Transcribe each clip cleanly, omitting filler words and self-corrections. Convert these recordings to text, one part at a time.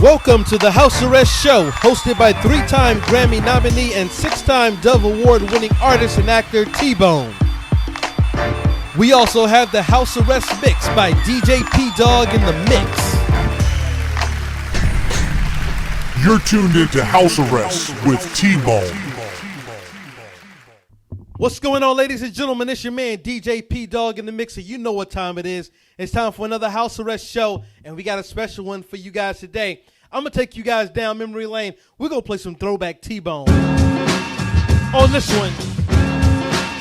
Welcome to the House Arrest Show, hosted by 3-time Grammy nominee and 6-time Dove Award-winning artist and actor T-Bone. We also have the House Arrest Mix by DJ Pdogg in the mix. You're tuned into House Arrest with T-Bone. What's going on, ladies and gentlemen? It's your man, DJ Pdogg in the mix, and you know what time it is. It's time for another House Arrest Show, and we got a special one for you guys today. I'm going to take you guys down memory lane. We're going to play some throwback T-Bone on this one.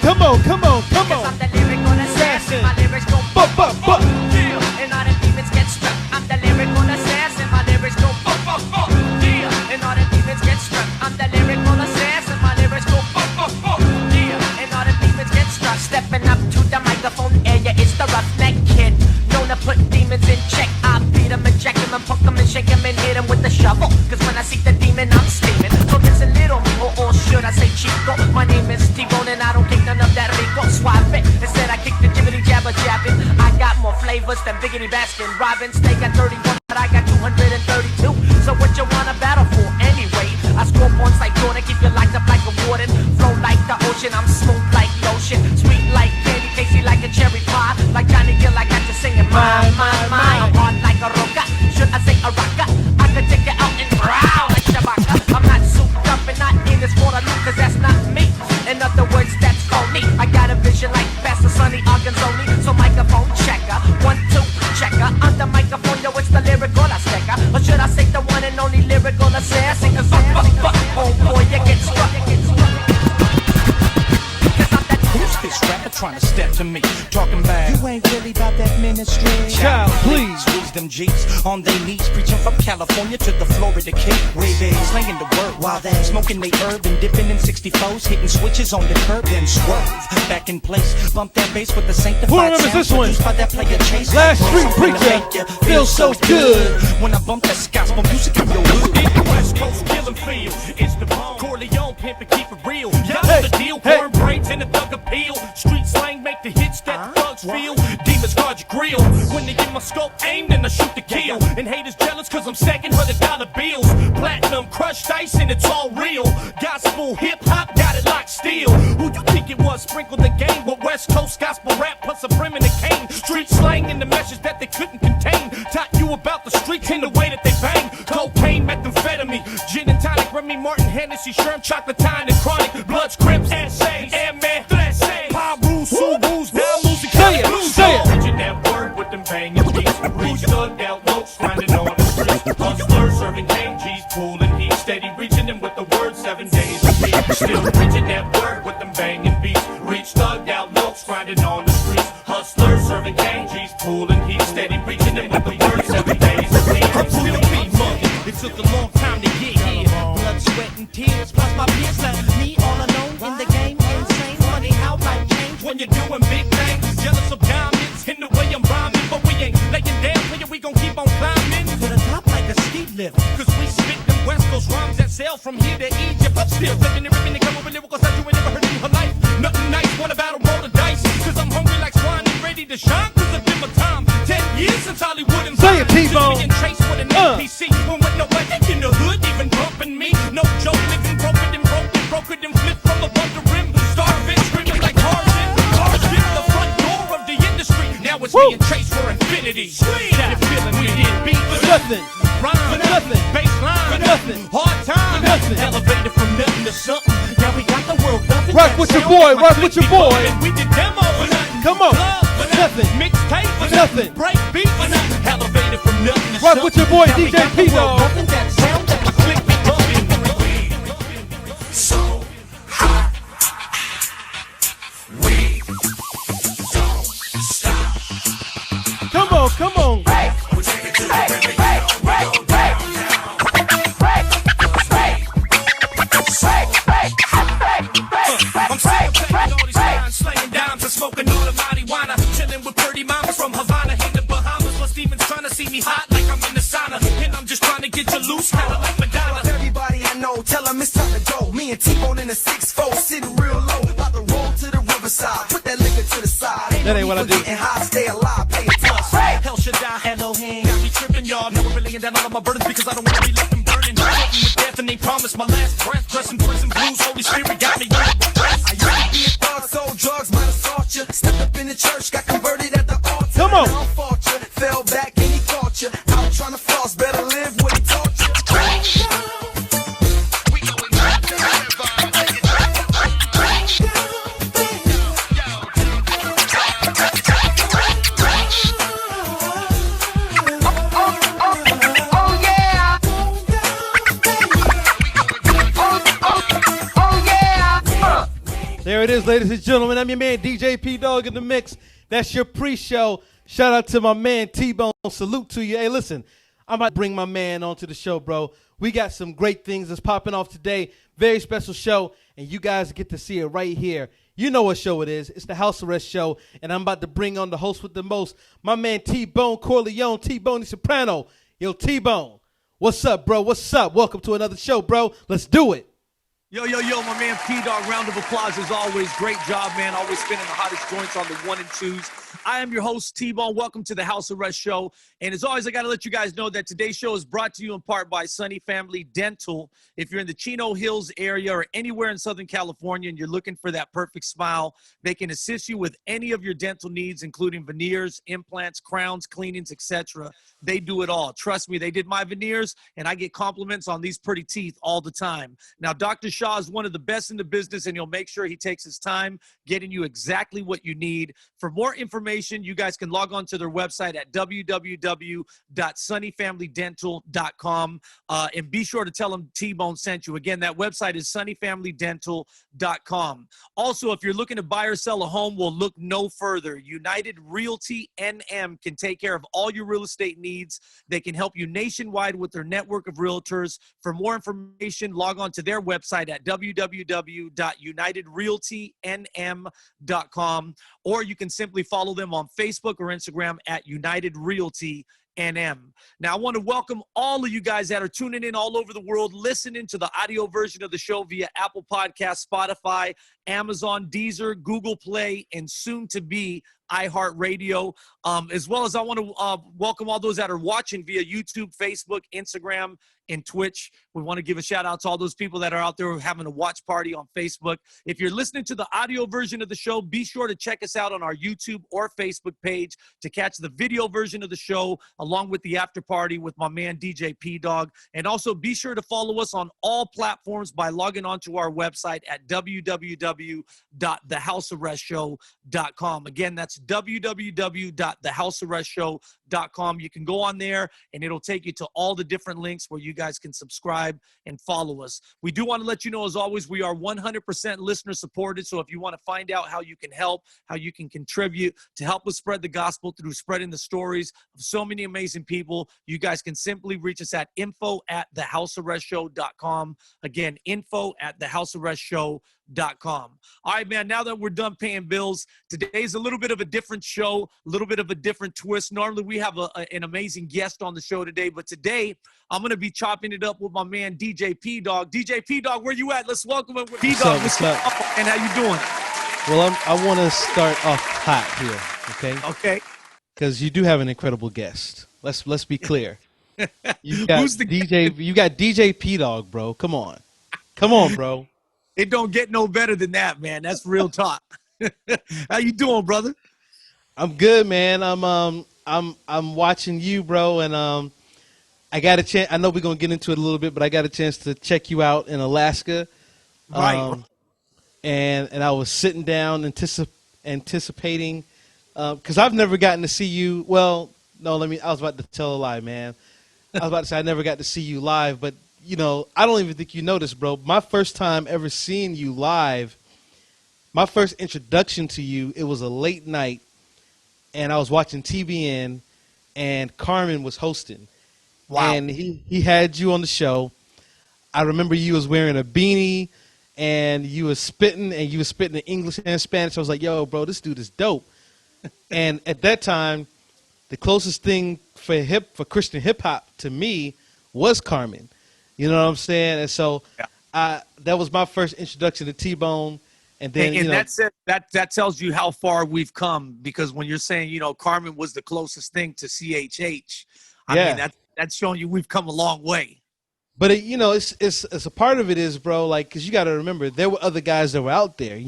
Come on, come on, come on. I'm the lyrical assassin. My lyrics go bup, bup, bup. Yeah, and all the demons get struck. I'm the lyrical assassin. My lyrics go bup, bup, bup. Yeah, and all the demons get struck. I'm the lyrical assassin. My lyrics go bup, bup, bup. Yeah, and all the demons get struck. Stepping up to the microphone area, it's the roughneck kid. Known to put demons in check. I beat them and check them and punk them and shake them and hit them with the shovel. Cause when I see the demon, I'm steaming. So listen, little me, or should I say Chico? My name is T-Bone and I don't kick none of that Rico. Swap it. Instead I kick the jibbity jabber jabbing. I got more flavors than Biggity Baskin Robbins. They got 31, but I got 232. So what you wanna battle for anyway? I score points like Jordan, keep you locked up like a warden. Flow like the ocean, I'm smooth like lotion. Sweet like candy, tasty like a cherry pie. Like Johnny Gill, I got you singing my. I'm hard like a roca, should I say a rocker? I could take you out and growl like Shabaka. I'm not souped up and not in this for the loot, cause that's not me. In other words, that's phony. I got a vision like Pastor Sonny Arkansoni. So microphone checker, 1, 2, checker. On the microphone, yo, it's the lyrical asteca. Or should I say the one and only lyrical assassin? Cause oh boy, you get struck. Who's this rapper trying to step to me? Talking about you ain't really about that ministry. Child, please. Squeeze them G's on their knees, preaching from California to the Florida Key. Slinging the word while they smoking they herb and dipping in 64s, hitting switches on the curb, then swerve back in place. Bump that bass with the sanctified Who remembers sound this one? produced by that player Chase. Last Street Preacher, feels so good. When I bump that gospel music in your hood. West Coast killing field. It's the bomb. Corleone pimp and keep it real. Y'all Hey, know the deal. hey. Worm brains and the thug appeal. Street slang make the hits that the thugs feel. Demons guard your grill. When they get my scope aimed and I shoot to kill. And haters jealous cause I'm stacking $100 bills. Platinum crushed ice and it's all real. Gospel hip hop got it locked still. Who you think it was? Sprinkled the game with West Coast gospel rap plus a brim and a cane. Street slang and the message that they couldn't contain. Taught you about the streets and the way that they bang. Cocaine, methamphetamine, gin and tonic, Remy Martin, Hennessy, shrimp, chocolate, and chronic. Bloods, Crips, essays, airman, blessings. Pyrus, Subarus, now music. Say it, say it. Preaching that word with them banging beats. Reach thugged out notes, grinding on the streets. Hustlers serving KGs, pulling heat. Steady reaching them with the word 7 days a week. Still preaching that word with them banging beats. Reach thugged out notes, grinding on the streets. Hustlers serving KGs, pulling heat. Steady reaching them with the word 7 days a week. I'm still beat money. It took a long time to get here. Blood, sweat, and tears, plus my peers left me all alone in the game. Insane, funny how life changed When you're doing big things, jealous of diamonds in the way I'm rhyming, but we ain't laying down, player, we gon' keep on climbing to the top like a ski lift. cause we spit them West Coast rhymes that sail from here to Egypt. I'm still ripping and come over lyrical stuff you ain't never heard in your life. Nothing nice, wanna battle, roll the dice, cause I'm hungry like swine and ready to shine, cause it's been my time. 10 years since Hollywood and Say it, T-Bone. being chased with an NPC, when with no way in the hood, even bumping me. No joke, living broken and broken and flip from above the rim. Starving, screaming like Tarzan. Tarzan, the front door of the industry. Now it's being chased for infinity. Sweet, you're feeling we did beat for Nothing. rhyme for nothing, baseline for nothing, hard time for nothing, elevated from nothing to something. Now we got the world loving. Rock with your boy, rock with your boy. We did demo for nothing. Come on. Love for Nothing. Mixtape for Nothing. Break beat for nothing. Elevated from nothing to Rock with your boy, Now we DJ got the world Pdogg. loving that sound that was slick and bumping. So hot, we don't stop. Come on, come on. We'll take it to the limit, you know, we go I'm sick of taking all these lines, slaying dimes and smoking all the marijuana, chilling with pretty mamas from Havana in the Bahamas. But Steven's trying to see me hot like I'm in the sauna, and I'm just trying to get you loose, kinda like Madonna. Everybody I know, tell them it's time to go. Me and T-Bone in a 6'4", sitting real low, about to roll to the riverside. Put that liquor to the side. That ain't what I do. Getting high, stay alive, pay attention. Hell should die, Elohim. Got me tripping burn, y'all. Now we're laying down all of my burdens because I don't want to be left and burning. Threatened with death and they promised my last breath. Pressing prison blues, Holy Spirit got me running with breath. I used to be a thug, sold drugs, might assault you. Stepped up in the church, got converted at the altar. Come on. Now I'm fought you, fell back and he caught you. Out trying to floss, better live what he taught you. We going back to Oh yeah. Oh yeah. There it is, ladies and gentlemen. I'm your man, DJ Pdogg in the mix. That's your pre-show. Shout out to my man, T-Bone. Salute to you. Hey, listen, I'm about to bring my man onto the show, bro. We got some great things that's popping off today. Very special show, and you guys get to see it right here. You know what show it is. It's the House Arrest Show, and I'm about to bring on the host with the most, my man T-Bone Corleone, T-Bone Soprano. Yo, T-Bone, what's up, bro? What's up? Welcome to another show, bro. Let's do it. Yo, my man Pdogg, round of applause as always. Great job, man. Always spinning the hottest joints on the 1 and 2s. I am your host, T-Bone. Welcome to the House Arrest Show. And as always, I got to let you guys know that today's show is brought to you in part by Sunny Family Dental. If you're in the Chino Hills area or anywhere in Southern California and you're looking for that perfect smile, they can assist you with any of your dental needs, including veneers, implants, crowns, cleanings, etc. They do it all. Trust me, they did my veneers, and I get compliments on these pretty teeth all the time. Now, Dr. Shaw is one of the best in the business, and he'll make sure he takes his time getting you exactly what you need. For more information, you guys can log on to their website at www.sunnyfamilydental.com, and be sure to tell them T-Bone sent you. Again, that website is sunnyfamilydental.com. Also, if you're looking to buy or sell a home, well, look no further. United Realty NM can take care of all your real estate needs. They can help you nationwide with their network of realtors. For more information, log on to their website at www.unitedrealtynm.com, or you can simply follow them on Facebook or Instagram at United Realty NM. Now, I want to welcome all of you guys that are tuning in all over the world, listening to the audio version of the show via Apple Podcasts, Spotify, Amazon, Deezer, Google Play, and soon to be iHeartRadio. As well as I want to welcome all those that are watching via YouTube, Facebook, Instagram, and Twitch. We want to give a shout out to all those people that are out there having a watch party on Facebook. If you're listening to the audio version of the show, be sure to check us out on our YouTube or Facebook page to catch the video version of the show, along with the after party with my man DJ Pdogg. And also be sure to follow us on all platforms by logging on to our website at www.thehousearrestshow.com. Again, that's www.thehousearrestshow.com. You can go on there and it'll take you to all the different links where you guys can subscribe and follow us. We do want to let you know, as always, we are 100% listener supported. So if you want to find out how you can help, how you can contribute to help us spread the gospel through spreading the stories of so many amazing people, you guys can simply reach us at info@thehousearrestshow.com. Again, info@thehousearrestshow.com. All right, man, now that we're done paying bills, today's a little bit of a different show, a little bit of a different twist. Normally, we have an amazing guest on the show today, but today I'm going to be chopping it up with my man, DJ Pdogg. DJ Pdogg, where you at? Let's welcome him. Pdogg, What's up? and how you doing? Well, I want to start off hot here, okay? Okay. Because you do have an incredible guest. Let's be clear. You got Who's the DJ? You got DJ Pdogg, bro. Come on, bro. It don't get no better than that, man. That's real talk. How you doing, brother? I'm good, man. I'm watching you, bro, and I got a chance. I know we're gonna get into it a little bit, but I got a chance to check you out in Alaska. Right. And I was sitting down anticipating, because I've never gotten to see you. Well, no, I was about to tell a lie, man. I was about to say I never got to see you live, but you know, I don't even think you noticed, bro. My first time ever seeing you live, my first introduction to you, it was a late night, and I was watching TBN, and Carmen was hosting. Wow. And he had you on the show. I remember you was wearing a beanie, and you was spitting in English and Spanish. I was like, yo, bro, this dude is dope. And at that time, the closest thing for Christian hip hop to me was Carmen. You know what I'm saying? And so that was my first introduction to T-Bone. And then that tells you how far we've come, because when you're saying, you know, Carmen was the closest thing to CHH, I Yeah. mean, that's showing you we've come a long way. But it's a part of it is, bro, like, because you got to remember there were other guys that were out there.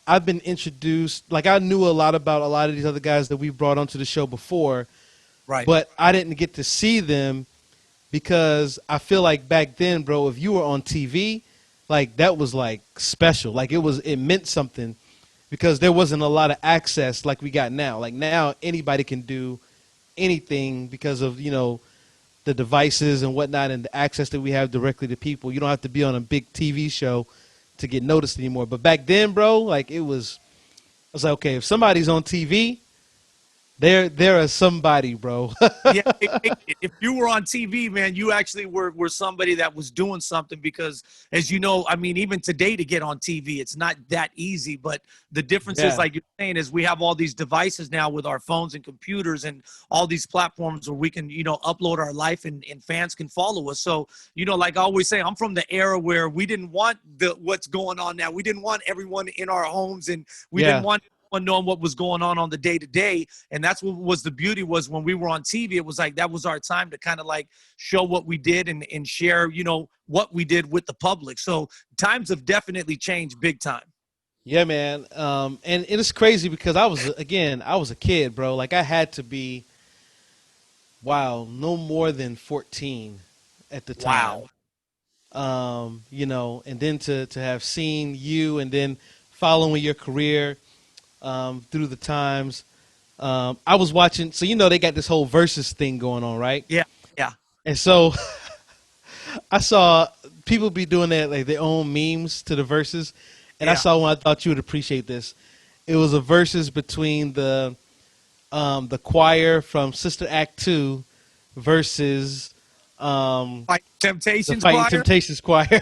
I've been introduced, like, I knew a lot about a lot of these other guys that we brought onto the show before, Right. but I didn't get to see them because I feel like back then, bro, if you were on TV, like, that was like special. Like, it meant something because there wasn't a lot of access like we got now. Like, now anybody can do anything because of the devices and whatnot and the access that we have directly to people. You don't have to be on a big TV show to get noticed anymore. But back then, bro, like, I was like, okay, if somebody's on TV, they're a somebody, bro. Yeah, if you were on TV, man, you actually were somebody that was doing something because, as you know, I mean, even today to get on TV, it's not that easy. But the difference is, Yeah. like you're saying, is we have all these devices now with our phones and computers and all these platforms where we can, upload our life and fans can follow us. So, like I always say, I'm from the era where we didn't want what's going on now. We didn't want everyone in our homes and we Yeah. didn't want knowing what was going on the day to day. And that's what was the beauty was when we were on TV, it was like, that was our time to kind of like show what we did and share, what we did with the public. So times have definitely changed big time. Yeah, man. And it's crazy because I was a kid, bro. Like, I had to be, no more than 14 at the time. Wow. And then to have seen you and then following your career through the times. I was watching, so they got this whole versus thing going on, right? Yeah. Yeah. And so I saw people be doing that, like their own memes to the verses. And I Yeah. saw one, I thought you would appreciate this. It was a versus between the choir from Sister Act 2 versus Like Temptations the Fighting choir? Temptations choir.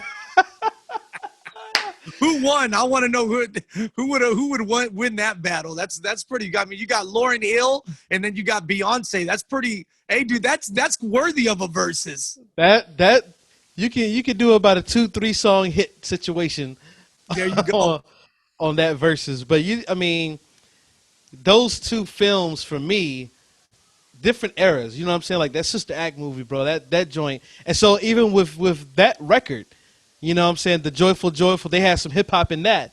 Who won? I want to know who would win that battle. That's pretty. I mean, you got Lauryn Hill and then you got Beyonce. That's pretty. Hey, dude, that's worthy of a versus. That you can do about a 2-3 song hit situation. There you go. on that versus. But those two films for me, different eras. You know what I'm saying? Like that Sister Act movie, bro. That joint. And so even with that record, you know what I'm saying? The Joyful, they had some hip hop in that.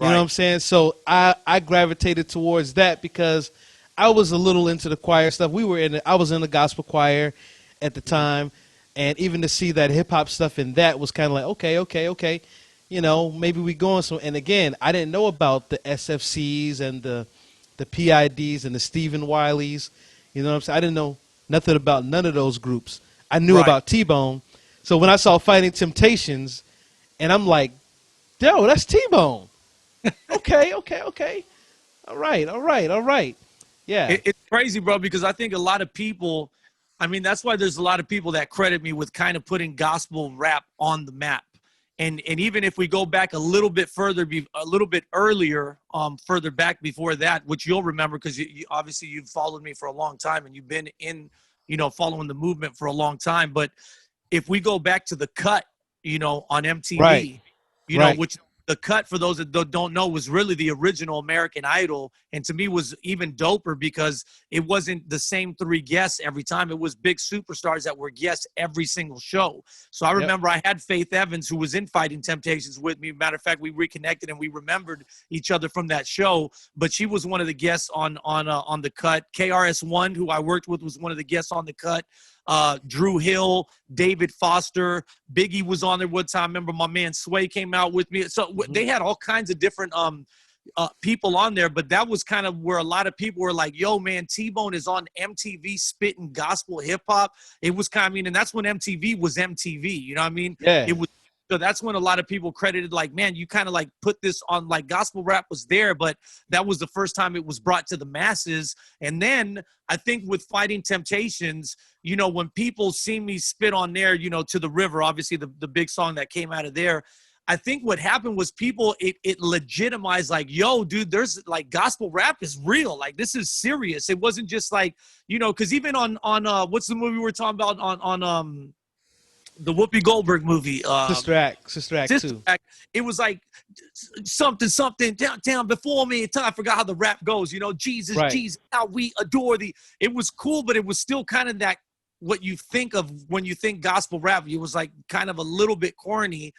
You know what I'm saying? So I gravitated towards that because I was a little into the choir stuff. I was in the gospel choir at the time, and even to see that hip hop stuff in that was kind of like, okay. Maybe we going some. And again, I didn't know about the SFCs and the PIDs and the Stephen Wileys. You know what I'm saying? I didn't know nothing about none of those groups. I knew about T-Bone. So when I saw Fighting Temptations, and I'm like, yo, that's T-Bone. Okay. All right. Yeah. It's crazy, bro, because I think a lot of people, I mean, that's why there's a lot of people that credit me with kind of putting gospel rap on the map. And even if we go back a little bit further, a little bit earlier, further back before that, which you'll remember because you obviously you've followed me for a long time and you've been in, following the movement for a long time. But if we go back to The Cut, on MTV, Right. which The Cut, for those that don't know, was really the original American Idol. And to me was even doper because it wasn't the same 3 guests every time. It was big superstars that were guests every single show. So I remember I had Faith Evans, who was in Fighting Temptations with me. Matter of fact, we reconnected and we remembered each other from that show. But she was one of the guests on The Cut. KRS-One, who I worked with, was one of the guests on The Cut. Drew Hill, David Foster, Biggie was on there one time. I remember my man Sway came out with me. So they had all kinds of different people on there, but that was kind of where a lot of people were like, yo, man, T-Bone is on MTV spitting gospel hip hop. It was kind of, and that's when MTV was MTV, you know what I mean? Yeah. It was. So that's when a lot of people credited, like, man, you kind of like put this on, like gospel rap was there, but that was the first time it was brought to the masses. And then I think with Fighting Temptations, when people see me spit on there, To the River, obviously the big song that came out of there, I think what happened was people, it legitimized like, yo, dude, there's like gospel rap is real. Like, this is serious. It wasn't just like, because even on what's the movie we're talking about on the Whoopi Goldberg movie, Sister Act 2. It was like something down before me. I forgot how the rap goes. Jesus, Right. Jesus, how we adore thee. It was cool, but it was still kind of that what you think of when you think gospel rap. It was like kind of a little bit corny.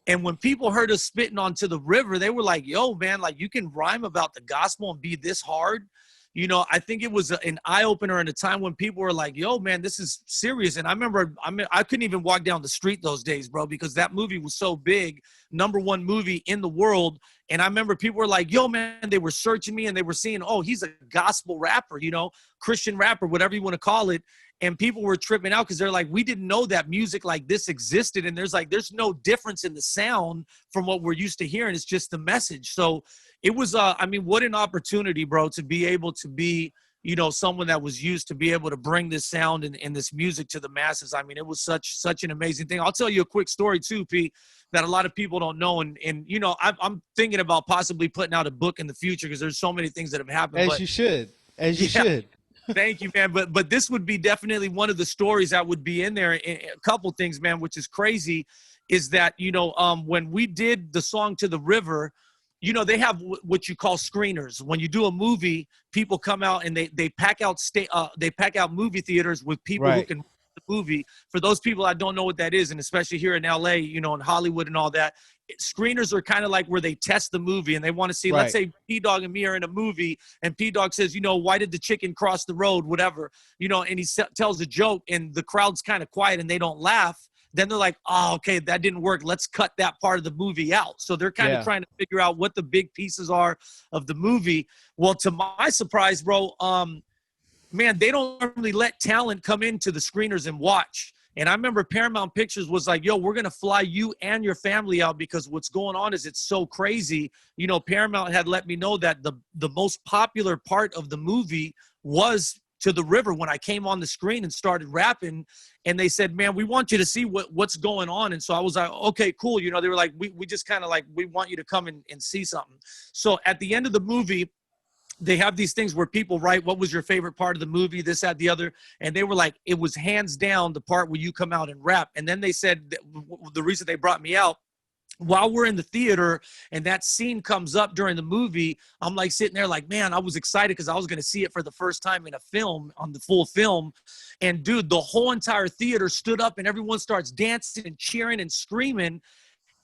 And when people heard us spitting onto the river, they were like, yo, man, like you can rhyme about the gospel and be this hard. You know, I think it was an eye opener in a time when people were like, yo, man, this is serious. And I remember, I couldn't even walk down the street those days, bro, because that movie was so big, #1 movie in the world. And I remember people were like, yo, man, they were searching me and they were seeing, oh, he's a gospel rapper, you know, Christian rapper, whatever you want to call it. And people were tripping out because they're like, we didn't know that music like this existed. And there's no difference in the sound from what we're used to hearing. It's just the message. So it was, I mean, what an opportunity, bro, to be able to be, you know, someone that was used to be able to bring this sound and this music to the masses. I mean, it was such an amazing thing. I'll tell you a quick story too, P, that a lot of people don't know. And you know, I'm thinking about possibly putting out a book in the future because there's so many things that have happened. As you should. Thank you, man. But this would be definitely one of the stories that would be in there. A couple things, man, which is crazy, is that, you know, when we did the song To the River, you know, they have what you call screeners. When you do a movie, people come out and they pack out movie theaters with people who can watch the movie. For those people that don't know what that is, and especially here in LA, you know, in Hollywood and all that, screeners are kind of like where they test the movie and they want to see, let's say Pdogg and me are in a movie and Pdogg says, you know, why did the chicken cross the road, whatever, you know, and he tells a joke and the crowd's kind of quiet and they don't laugh. Then they're like, oh, okay, that didn't work. Let's cut that part of the movie out. So they're kind of trying to figure out what the big pieces are of the movie. Well, to my surprise, bro, man, they don't normally let talent come into the screeners and watch. And I remember Paramount Pictures was like, yo, we're going to fly you and your family out because what's going on is it's so crazy. You know, Paramount had let me know that the most popular part of the movie was To the River when I came on the screen and started rapping. And they said, man, we want you to see what's going on. And so I was like, okay, cool. You know, they were like, we just kind of like, we want you to come and see something. So at the end of the movie, they have these things where people write, what was your favorite part of the movie, this, that, the other. And they were like, it was hands down the part where you come out and rap. And then they said the reason they brought me out, while we're in the theater and that scene comes up during the movie, I'm like sitting there like, man, I was excited because I was going to see it for the first time in a film, on the full film. And dude, the whole entire theater stood up and everyone starts dancing and cheering and screaming.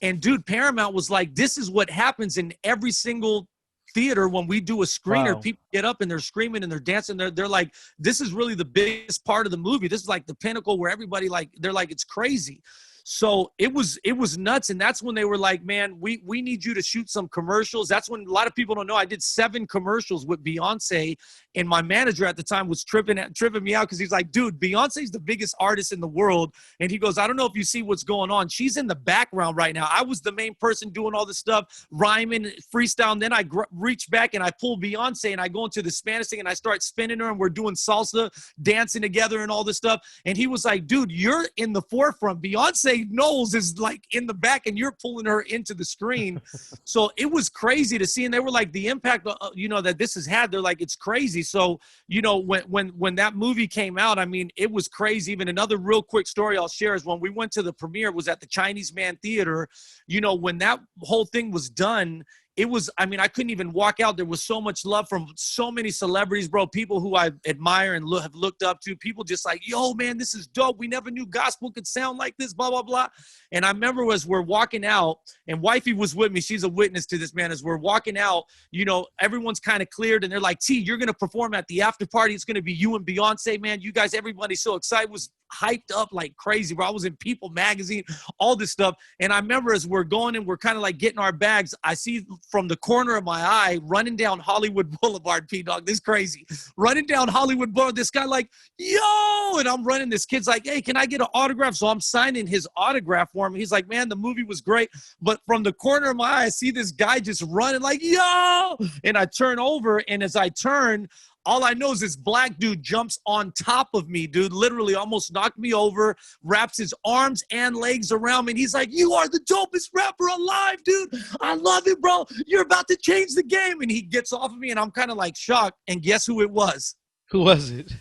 And dude, Paramount was like, this is what happens in every single theater when we do a screener. People get up and they're screaming and they're dancing. They're like, this is really the biggest part of the movie. This is like the pinnacle where everybody like, they're like, it's crazy. So it was nuts. And that's when they were like, man, we need you to shoot some commercials. That's when a lot of people don't know I did 7 commercials with Beyonce. And my manager at the time was tripping me out because he's like, dude, Beyonce's the biggest artist in the world. And he goes, I don't know if you see what's going on. She's in the background right now. I was the main person doing all this stuff, rhyming, freestyle. And then I reach back and I pull Beyonce and I go into the Spanish thing and I start spinning her and we're doing salsa, dancing together and all this stuff. And he was like, dude, you're in the forefront. Beyonce Knowles is like in the back and you're pulling her into the screen. So it was crazy to see. And they were like, the impact, you know, that this has had, they're like, it's crazy. So, you know, when that movie came out, I mean, it was crazy. Even another real quick story I'll share is when we went to the premiere, it was at the Chinese Man Theater. You know, when that whole thing was done, it was, I mean, I couldn't even walk out. There was so much love from so many celebrities, bro, people who I admire and have looked up to, people just like, yo, man, this is dope. We never knew gospel could sound like this, blah, blah, blah. And I remember as we're walking out, and Wifey was with me. She's a witness to this, man. As we're walking out, you know, everyone's kind of cleared, and they're like, T, you're going to perform at the after party. It's going to be you and Beyonce, man. You guys, everybody's so excited. Was hyped up like crazy, bro. I was in People magazine, all this stuff. And I remember as we're going and we're kind of like getting our bags, I see from the corner of my eye running down Hollywood Boulevard, Pdogg, this is crazy. Running down Hollywood Boulevard, this guy like, yo, and I'm running. This kid's like, hey, can I get an autograph? So I'm signing his autograph for him. He's like, man, the movie was great. But from the corner of my eye, I see this guy just running like, yo, and I turn over. And as I turn, all I know is this black dude jumps on top of me, dude, literally almost knocked me over, wraps his arms and legs around me. And he's like, you are the dopest rapper alive, dude. I love it, bro. You're about to change the game. And he gets off of me and I'm kind of like shocked. And guess who it was? Who was it?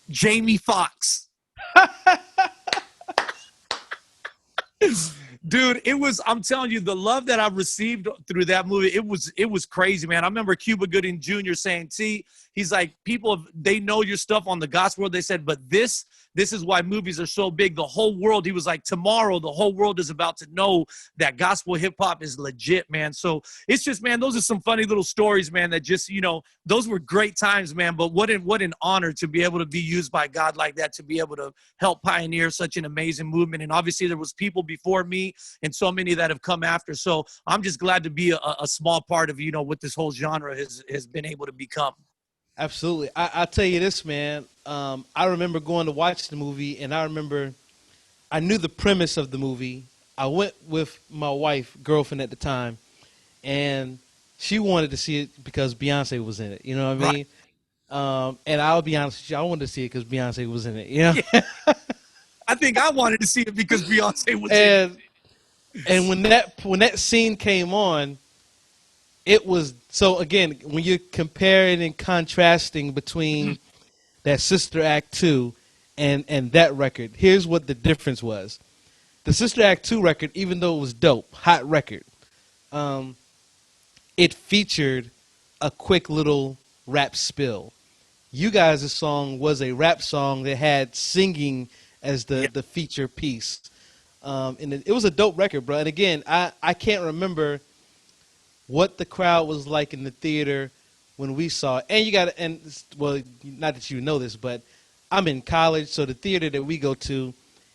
Jamie Foxx. Dude, I'm telling you, the love that I've received through that movie, it was crazy, man. I remember Cuba Gooding Jr. saying, he's like, they know your stuff on the gospel world. They said, but this is why movies are so big. The whole world, he was like, tomorrow, the whole world is about to know that gospel hip hop is legit, man. So it's just, man, those are some funny little stories, man, that just, those were great times, man. But what an honor to be able to be used by God like that, to be able to help pioneer such an amazing movement. And obviously there was people before me and so many that have come after. So I'm just glad to be a small part of, what this whole genre has been able to become. Absolutely. I'll tell you this, man. I remember going to watch the movie, and I knew the premise of the movie. I went with my wife, girlfriend at the time, and she wanted to see it because Beyonce was in it. You know what I mean? Right. And I'll be honest with you, I wanted to see it because Beyonce was in it. You know? Yeah. I think I wanted to see it because Beyonce was in it. And when that scene came on, it was so, again, when you're comparing and contrasting between that Sister Act 2 and that record, here's what the difference was. The Sister Act 2 record, even though it was dope, hot record, it featured a quick little rap spill. You guys' song was a rap song that had singing as the feature piece. And it was a dope record, bro. And again, I can't remember what the crowd was like in the theater when we saw it. Well, not that you know this, but I'm in college, so the theater that we go to,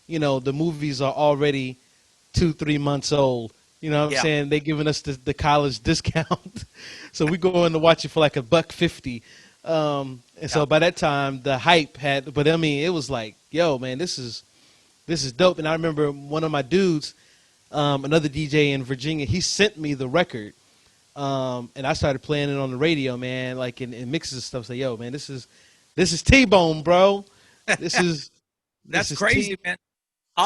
the movies are already 2-3 months old. You know what I'm saying? They giving us the college discount. So we go in to watch it for like $1.50. And so by that time the hype had, but I mean, it was like, yo, man, this is dope. And I remember one of my dudes, another DJ in Virginia, he sent me the record. And I started playing it on the radio, man, like in mixes and stuff. Say, yo, man, this is T-Bone, bro. That's crazy, man.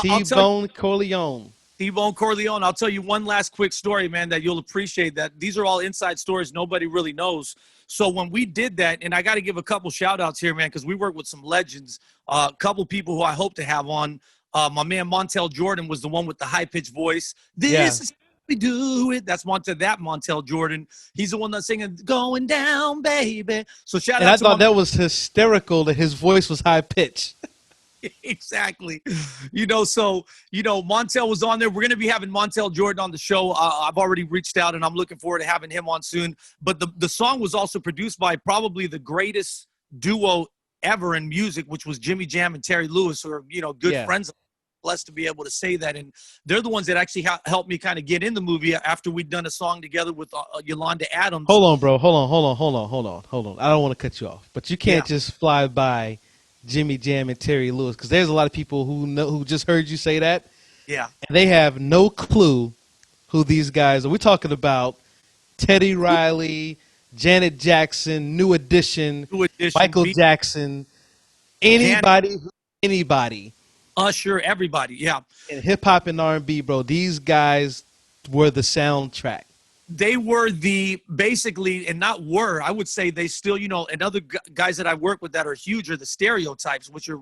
T-Bone Corleone. T-Bone Corleone. I'll tell you one last quick story, man, that you'll appreciate. That these are all inside stories nobody really knows. So when we did that, and I got to give a couple shout outs here, man, because we work with some legends, a couple people who I hope to have on. My man Montel Jordan was the one with the high pitched voice. This is we do it. That's Montel Jordan. He's the one that's singing "Going Down, Baby." So shout out. And I thought that was hysterical that his voice was high pitched. Exactly. Montel was on there. We're going to be having Montel Jordan on the show. I've already reached out, and I'm looking forward to having him on soon. But the song was also produced by probably the greatest duo ever in music, which was Jimmy Jam and Terry Lewis, who are, good friends. Blessed to be able to say that. And they're the ones that actually helped me kind of get in the movie after we'd done a song together with Yolanda Adams. Hold on, bro. Hold on. I don't want to cut you off, but you can't just fly by Jimmy Jam and Terry Lewis, because there's a lot of people who just heard you say that. Yeah. And they have no clue who these guys are. We're talking about Teddy Riley, Janet Jackson, New Edition, Michael Jackson, anybody. Usher, everybody, yeah. In hip hop and R&B, bro, these guys were the soundtrack. They were I would say they still, and other guys that I work with that are huge are the Stereotypes, which are,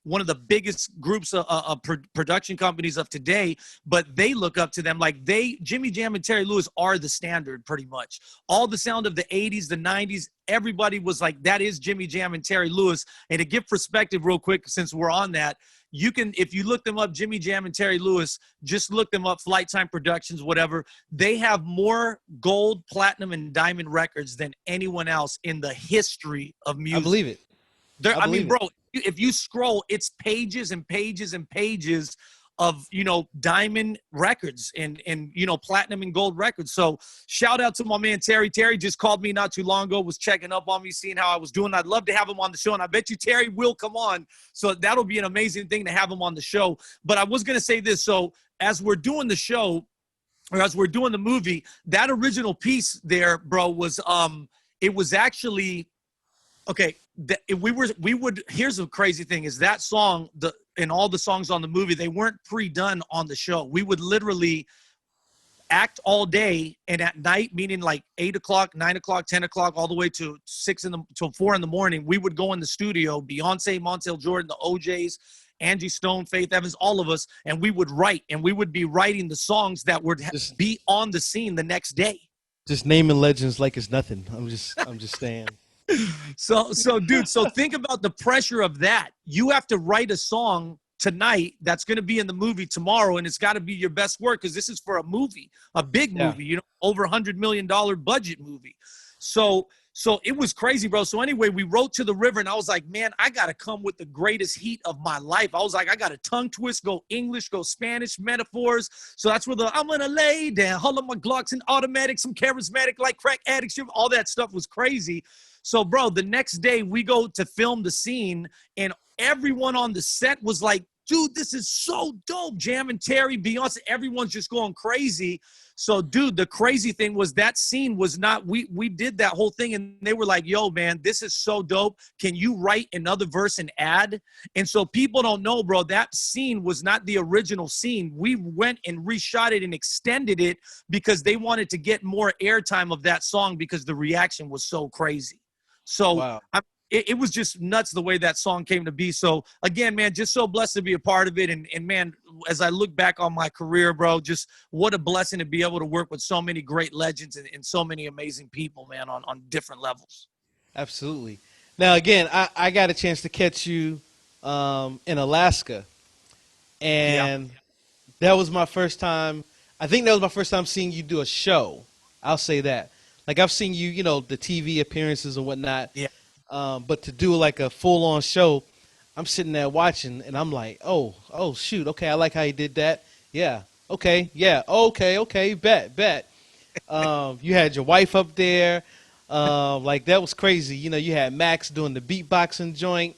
one of the biggest groups of production companies of today, but they look up to them. Like Jimmy Jam and Terry Lewis are the standard pretty much. All the sound of the 80s, the 90s, everybody was like, that is Jimmy Jam and Terry Lewis. And to give perspective real quick, since we're on that, you can, if you look them up, Jimmy Jam and Terry Lewis, just look them up, Flight Time Productions, whatever. They have more gold, platinum, and diamond records than anyone else in the history of music. I believe it. Bro, if you scroll, it's pages and pages and pages of, diamond records and platinum and gold records. So shout out to my man Terry. Terry just called me not too long ago, was checking up on me, seeing how I was doing. I'd love to have him on the show, and I bet you Terry will come on. So that'll be an amazing thing to have him on the show. But I was going to say this. So as we're doing the show, or as we're doing the movie, that original piece there, bro, was it was actually okay. Here's the crazy thing is that song, and all the songs on the movie, they weren't pre-done on the show. We would literally act all day, and at night, meaning like 8 o'clock, 9 o'clock, 10 o'clock, all the way to 4 in the morning, we would go in the studio, Beyonce, Montel Jordan, the OJs, Angie Stone, Faith Evans, all of us, and we would write, and we would be writing the songs that would be on the scene the next day. Just naming legends like it's nothing. I'm just saying. So dude, so think about the pressure of that. You have to write a song tonight that's going to be in the movie tomorrow, and it's got to be your best work because this is for a movie, a big movie, you know, over $100 million budget movie. So it was crazy, bro. So anyway, we wrote To the River, and I was like, man, I got to come with the greatest heat of my life. I was like, I got to tongue twist, go English, go Spanish, metaphors. So that's where I'm going to lay down, hold up my Glocks and automatics, I'm charismatic like crack addicts. All that stuff was crazy. So, bro, the next day we go to film the scene, and everyone on the set was like, dude, this is so dope. Jam and Terry, Beyonce, everyone's just going crazy. So, dude, the crazy thing was that scene was not, we did that whole thing, and they were like, yo, man, this is so dope. Can you write another verse and add? And so people don't know, bro, that scene was not the original scene. We went and reshot it and extended it because they wanted to get more airtime of that song because the reaction was so crazy. So Wow. It was just nuts the way that song came to be. So again, man, just so blessed to be a part of it. And man, as I look back on my career, bro, just what a blessing to be able to work with so many great legends and so many amazing people, man, on different levels. Absolutely. Now, again, I got a chance to catch you in Alaska, and that was my first time. I think that was my first time seeing you do a show. I'll say that. Like, I've seen you, you know, the TV appearances and whatnot. Yeah. But to do like a full-on show, I'm sitting there watching, and I'm like, oh, shoot, okay, I like how you did that. Yeah, okay, bet. You had your wife up there. Like, that was crazy. You know, you had Max doing the beatboxing joint.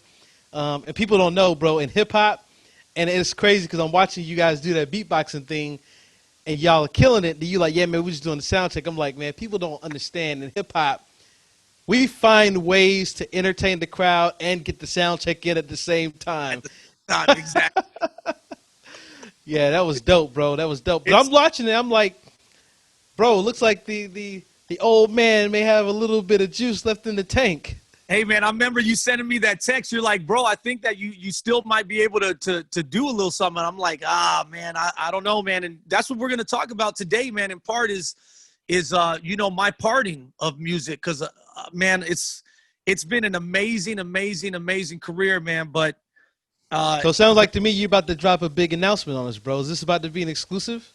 And people don't know, bro, in hip-hop, and it's crazy because I'm watching you guys do that beatboxing thing, and y'all are killing it. And you like, yeah, man, we're just doing the sound check. I'm like, man, people don't understand in hip-hop. We find ways to entertain the crowd and get the sound check in at the same time. Exactly. Yeah, that was dope, bro. That was dope. But I'm watching it. I'm like, bro, it looks like the old man may have a little bit of juice left in the tank. Hey, man, I remember you sending me that text. You're like, bro, I think that you still might be able to do a little something. And I'm like, man, I don't know, man. And that's what we're going to talk about today, man, in part is you know, my parting of music. Because, man, it's been an amazing career, man. But so it sounds like to me you're about to drop a big announcement on us, bro. Is this about to be an exclusive?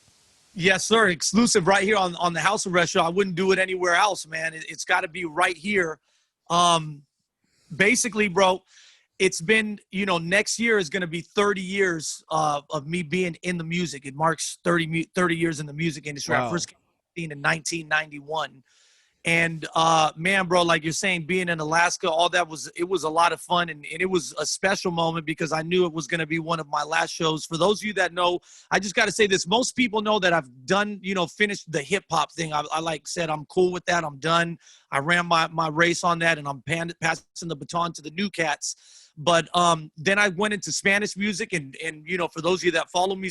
Yes, sir. Exclusive right here on the House Arrest Show. I wouldn't do it anywhere else, man. It's got to be right here. Basically, bro, it's been, you know, next year is going to be 30 years of me being in the music. It marks 30 years in the music industry. Wow. I first came in 1991. And, man, bro, like you're saying, being in Alaska, all that it was a lot of fun. And it was a special moment because I knew it was going to be one of my last shows. For those of you that know, I just got to say this. Most people know that I've done, you know, finished the hip hop thing. I like said, I'm cool with that. I'm done. I ran my race on that, and I'm passing the baton to the new cats. But then I went into Spanish music, and you know, for those of you that follow me,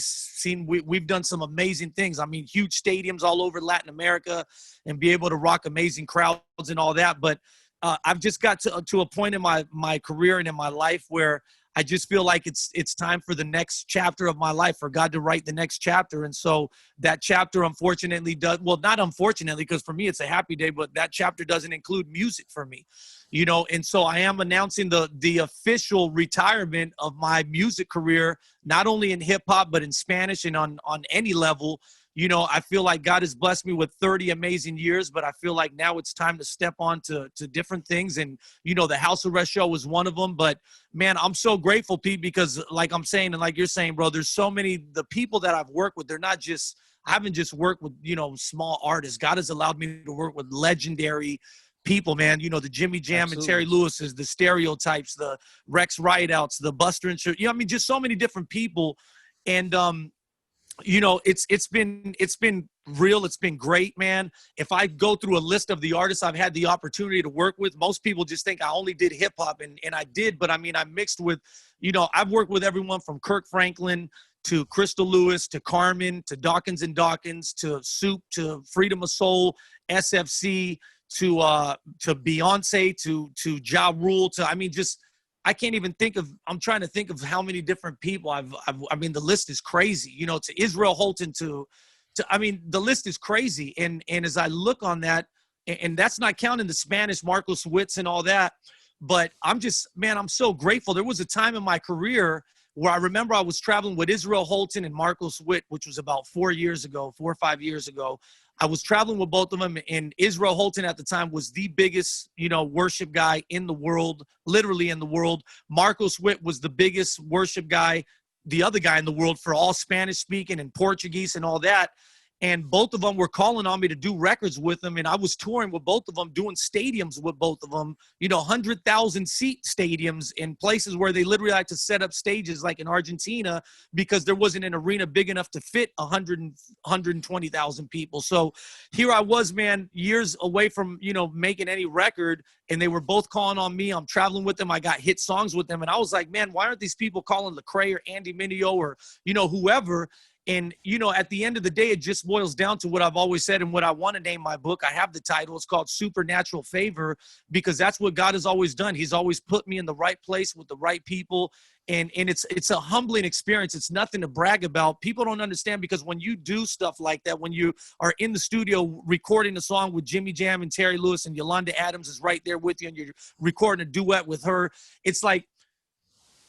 we've done some amazing things. I mean, huge stadiums all over Latin America, and be able to rock amazing crowds and all that. But I've just got to a point in my career and in my life where I just feel like it's time for the next chapter of my life, for God to write the next chapter. And so that chapter, unfortunately, not unfortunately, because for me it's a happy day, but that chapter doesn't include music for me. You know, and so I am announcing the official retirement of my music career, not only in hip hop, but in Spanish and on any level. You know, I feel like God has blessed me with 30 amazing years, but I feel like now it's time to step on to different things. And, you know, the House Arrest Show was one of them. But, man, I'm so grateful, Pete, because like I'm saying, and like you're saying, bro, there's so many, the people that I've worked with, they're not just, I haven't just worked with, you know, small artists. God has allowed me to work with legendary people, man. You know, the Jimmy Jam Absolutely. And Terry Lewis's, the Stereotypes, the Rex Rideouts, the Buster and you know, I mean, just so many different people. And, you know, it's been real. It's been great, man. If I go through a list of the artists I've had the opportunity to work with, most people just think I only did hip hop, and I did, but I mean, I mixed with, you know, I've worked with everyone from Kirk Franklin to Crystal Lewis to Carmen to Dawkins and Dawkins to Soup to Freedom of Soul, SFC to Beyonce to Ja Rule to, I mean, just I can't even think of, I'm trying to think of how many different people I mean, the list is crazy, you know, to Israel Holton, I mean, the list is crazy. And as I look on that, and that's not counting the Spanish, Marcos Witz and all that, but I'm just, man, I'm so grateful. There was a time in my career where I remember I was traveling with Israel Holton and Marcos Witt, which was about 4 or 5 years ago. I was traveling with both of them, and Israel Holton at the time was the biggest, you know, worship guy in the world, literally in the world. Marcos Witt was the biggest worship guy, the other guy in the world for all Spanish speaking and Portuguese and all that. And both of them were calling on me to do records with them. And I was touring with both of them, doing stadiums with both of them, you know, 100,000 seat stadiums in places where they literally like to set up stages like in Argentina because there wasn't an arena big enough to fit 120,000 people. So here I was, man, years away from, you know, making any record. And they were both calling on me. I'm traveling with them. I got hit songs with them. And I was like, man, why aren't these people calling Lecrae or Andy Mineo or, you know, whoever? And, you know, at the end of the day, it just boils down to what I've always said and what I want to name my book. I have the title. It's called Supernatural Favor, because that's what God has always done. He's always put me in the right place with the right people. And it's a humbling experience. It's nothing to brag about. People don't understand, because when you do stuff like that, when you are in the studio recording a song with Jimmy Jam and Terry Lewis and Yolanda Adams is right there with you and you're recording a duet with her, it's like,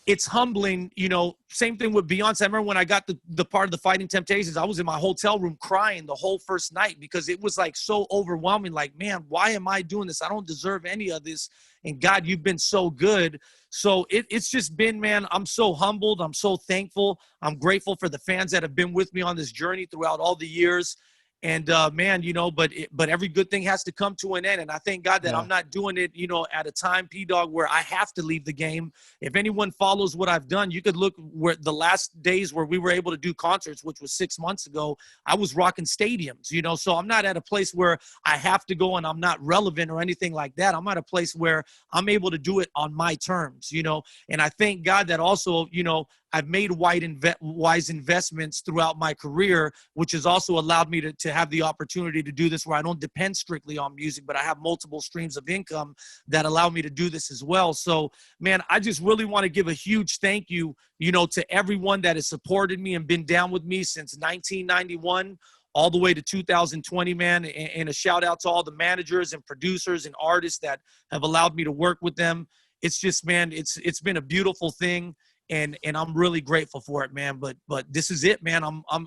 it's humbling, you know. Same thing with Beyonce. I remember when I got the part of the Fighting Temptations, I was in my hotel room crying the whole first night because it was like so overwhelming. Like, man, why am I doing this? I don't deserve any of this. And God, you've been so good. So it's just been, man, I'm so humbled. I'm so thankful. I'm grateful for the fans that have been with me on this journey throughout all the years. And man, you know, but every good thing has to come to an end. And I thank God that I'm not doing it, you know, at a time, Pdogg, where I have to leave the game. If anyone follows what I've done, you could look where the last days where we were able to do concerts, which was 6 months ago, I was rocking stadiums, you know, so I'm not at a place where I have to go and I'm not relevant or anything like that. I'm at a place where I'm able to do it on my terms, you know, and I thank God that also, you know, I've made wise investments throughout my career, which has also allowed me to have the opportunity to do this where I don't depend strictly on music, but I have multiple streams of income that allow me to do this as well. So, man, I just really want to give a huge thank you, you know, to everyone that has supported me and been down with me since 1991 all the way to 2020, man. And a shout out to all the managers and producers and artists that have allowed me to work with them. It's just, man, it's been a beautiful thing. And I'm really grateful for it, man. But this is it, man.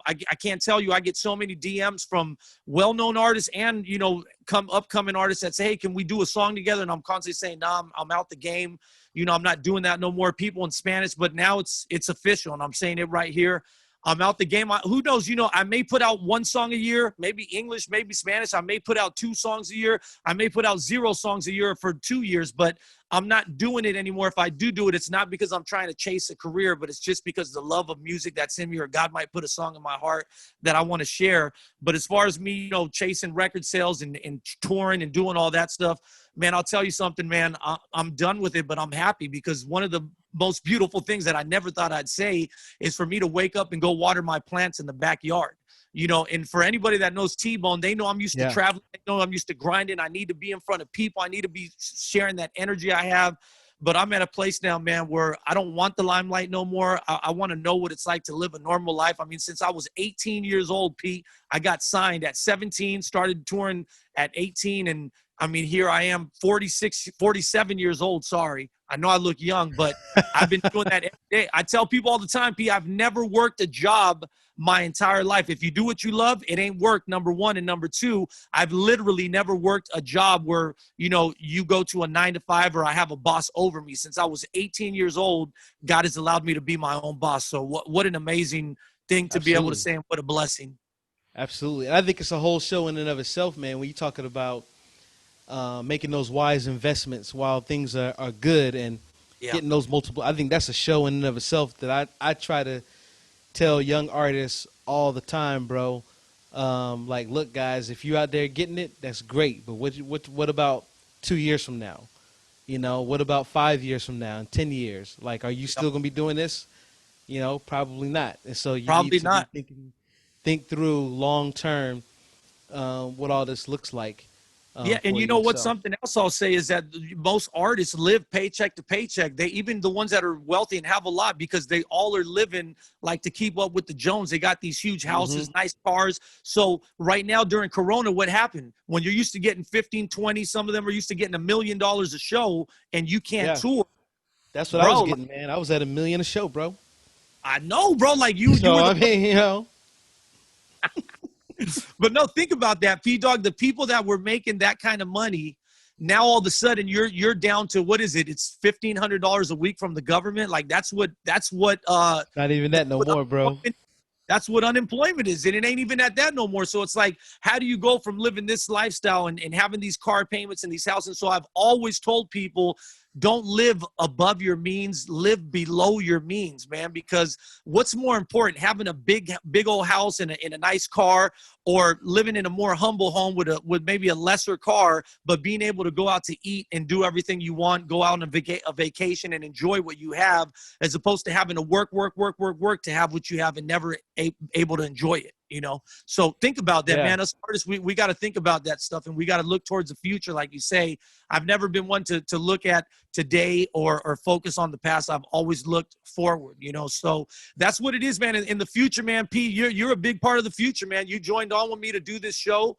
I can't tell you. I get so many DMs from well-known artists and, you know, upcoming artists that say, hey, can we do a song together? And I'm constantly saying, nah, I'm out the game. You know, I'm not doing that no more. People in Spanish, but now it's official, and I'm saying it right here. I'm out the game. Who knows? You know, I may put out 1 song a year, maybe English, maybe Spanish. I may put out 2 songs a year. I may put out 0 songs a year for 2 years, but I'm not doing it anymore. If I do it, it's not because I'm trying to chase a career, but it's just because the love of music that's in me, or God might put a song in my heart that I want to share. But as far as me, you know, chasing record sales and touring and doing all that stuff, man, I'll tell you something, man, I'm done with it, but I'm happy, because one of the most beautiful things that I never thought I'd say is for me to wake up and go water my plants in the backyard. You know, and for anybody that knows T-Bone, they know I'm used to traveling. They know I'm used to grinding. I need to be in front of people. I need to be sharing that energy I have. But I'm at a place now, man, where I don't want the limelight no more. I want to know what it's like to live a normal life. I mean, since I was 18 years old, Pete, I got signed at 17, started touring at 18. And I mean, here I am, 47 years old. Sorry. I know I look young, but I've been doing that every day. I tell people all the time, Pete, I've never worked a job my entire life. If you do what you love, it ain't work, number one. And number two, I've literally never worked a job where, you know, you go to a 9 to 5 or I have a boss over me. Since I was 18 years old, God has allowed me to be my own boss. So what an amazing thing to be able to say, and what a blessing. Absolutely. And I think it's a whole show in and of itself, man, when you're talking about making those wise investments while things are good and getting those multiple. I think that's a show in and of itself that I try to tell young artists all the time, bro. Like, look, guys, if you're out there getting it, that's great. But what about 2 years from now? You know, what about 5 years from now and 10 years? Like, are you still going to be doing this? You know, probably not. And so you Probably need to not. think through long term what all this looks like. Yeah, and for you know what? So. Something else I'll say is that most artists live paycheck to paycheck. They even the ones that are wealthy and have a lot because they all are living like to keep up with the Jones. They got these huge houses, nice cars. So right now during Corona, what happened? When you're used to getting 15, 20, some of them are used to getting $1 million a show, and you can't tour. That's what I was Bro, getting, man. I was at $1 million a show, bro. I know, bro. Like you So were the I mean, you know. But no, think about that, P-Dog. The people that were making that kind of money, now all of a sudden you're down to what is it? It's $1,500 a week from the government. Like that's what Not even that no more, bro. that's what unemployment is. And it ain't even at that no more. So it's like, how do you go from living this lifestyle and having these car payments and these houses? So I've always told people, don't live above your means, live below your means, man, because what's more important, having a big old house and a nice car, or living in a more humble home with maybe a lesser car, but being able to go out to eat and do everything you want, go out on a vacation and enjoy what you have, as opposed to having to work to have what you have and never able to enjoy it. You know, so think about that, man. Us artists, we got to think about that stuff, and we got to look towards the future. Like you say, I've never been one to look at today or focus on the past. I've always looked forward, you know, so that's what it is, man. In the future, man, P, you're a big part of the future, man. You joined on with me to do this show.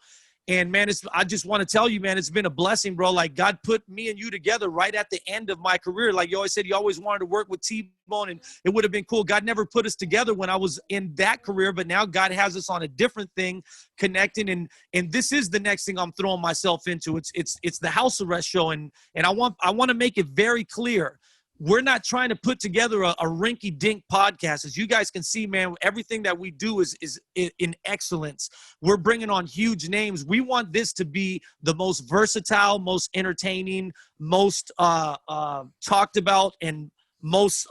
And man, I just want to tell you, man, it's been a blessing, bro. Like God put me and you together right at the end of my career. Like you always said, you always wanted to work with T-Bone, and it would have been cool. God never put us together when I was in that career, but now God has us on a different thing, connecting. And this is the next thing I'm throwing myself into. It's the House Arrest show, and I want to make it very clear. We're not trying to put together a rinky-dink podcast. As you guys can see, man, everything that we do is in excellence. We're bringing on huge names. We want this to be the most versatile, most entertaining, most talked about, and most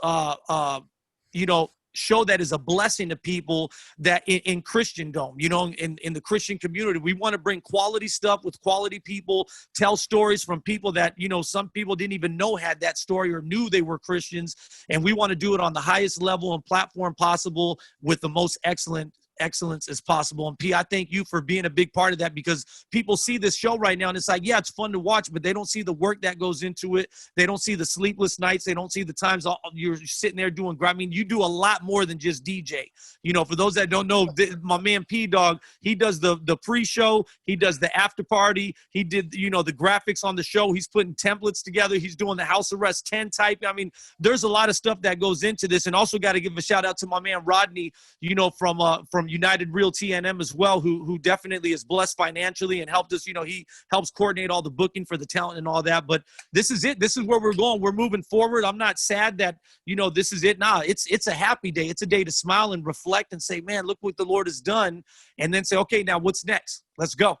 show that is a blessing to people that in Christendom, you know, in the Christian community. We want to bring quality stuff with quality people, tell stories from people that, you know, some people didn't even know had that story or knew they were Christians. And we want to do it on the highest level and platform possible with the most excellence as possible. And P, I thank you for being a big part of that, because people see this show right now and it's like, yeah, it's fun to watch, but they don't see the work that goes into it. They don't see the sleepless nights. They don't see the times you're sitting there doing. I mean, you do a lot more than just DJ. You know, for those that don't know, my man Pdogg, he does the pre-show, he does the after party, he did, you know, the graphics on the show, he's putting templates together, he's doing the House Arrest 10 type. I mean, there's a lot of stuff that goes into this. And also got to give a shout out to my man Rodney, you know, from United Realty NM as well, who definitely is blessed financially and helped us. You know, he helps coordinate all the booking for the talent and all that. But this is it. This is where we're going. We're moving forward. I'm not sad that, you know, this is it. Nah, it's a happy day. It's a day to smile and reflect and say, man, look what the Lord has done. And then say, okay, now what's next? Let's go.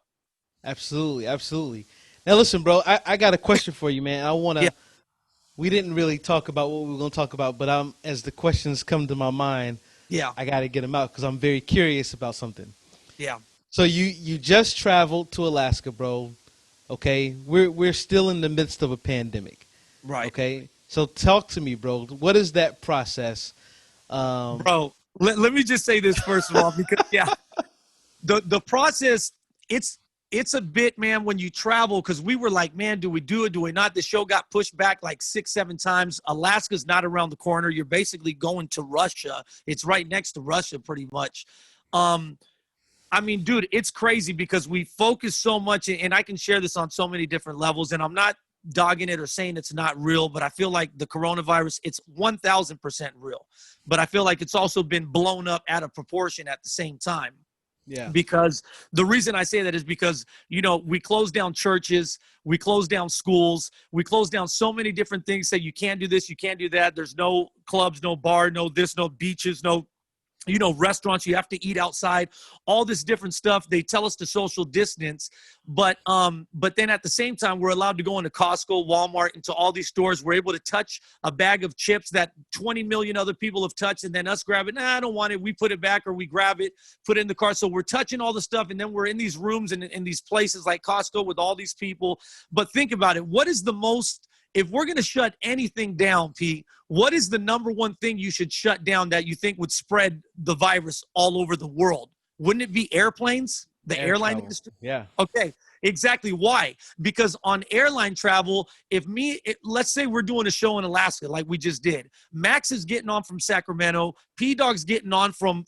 Absolutely. Absolutely. Now, listen, bro, I got a question for you, man. I want to, we didn't really talk about what we were going to talk about, but as the questions come to my mind, I got to get them out because I'm very curious about something. Yeah. So you just traveled to Alaska, bro. Okay. We're still in the midst of a pandemic. Right. Okay. So talk to me, bro. What is that process? Bro, let me just say this first of all, because the process, it's a bit, man, when you travel, because we were like, man, do we do it? Do we not? The show got pushed back like 6-7 times. Alaska's not around the corner. You're basically going to Russia. It's right next to Russia pretty much. I mean, dude, it's crazy because we focus so much, and I can share this on so many different levels, and I'm not dogging it or saying it's not real, but I feel like the coronavirus, it's 1,000% real. But I feel like it's also been blown up out of proportion at the same time. Yeah. Because the reason I say that is because, you know, we closed down churches, we closed down schools, we closed down so many different things. Say you can't do this, you can't do that. There's no clubs, no bar, no this, no beaches, no, you know, restaurants. You have to eat outside, all this different stuff. They tell us to social distance, but then at the same time, we're allowed to go into Costco, Walmart, into all these stores. We're able to touch a bag of chips that 20 million other people have touched, and then us grab it. Nah, I don't want it. We put it back, or we grab it, put it in the car. So we're touching all the stuff, and then we're in these rooms and in these places like Costco with all these people. But think about it. What is the most, if we're going to shut anything down, Pete, what is the number one thing you should shut down that you think would spread the virus all over the world? Wouldn't it be airplanes, the airline industry? Yeah. Okay. Exactly. Why? Because on airline travel, let's say we're doing a show in Alaska, like we just did. Max is getting on from Sacramento. P-Dog's getting on from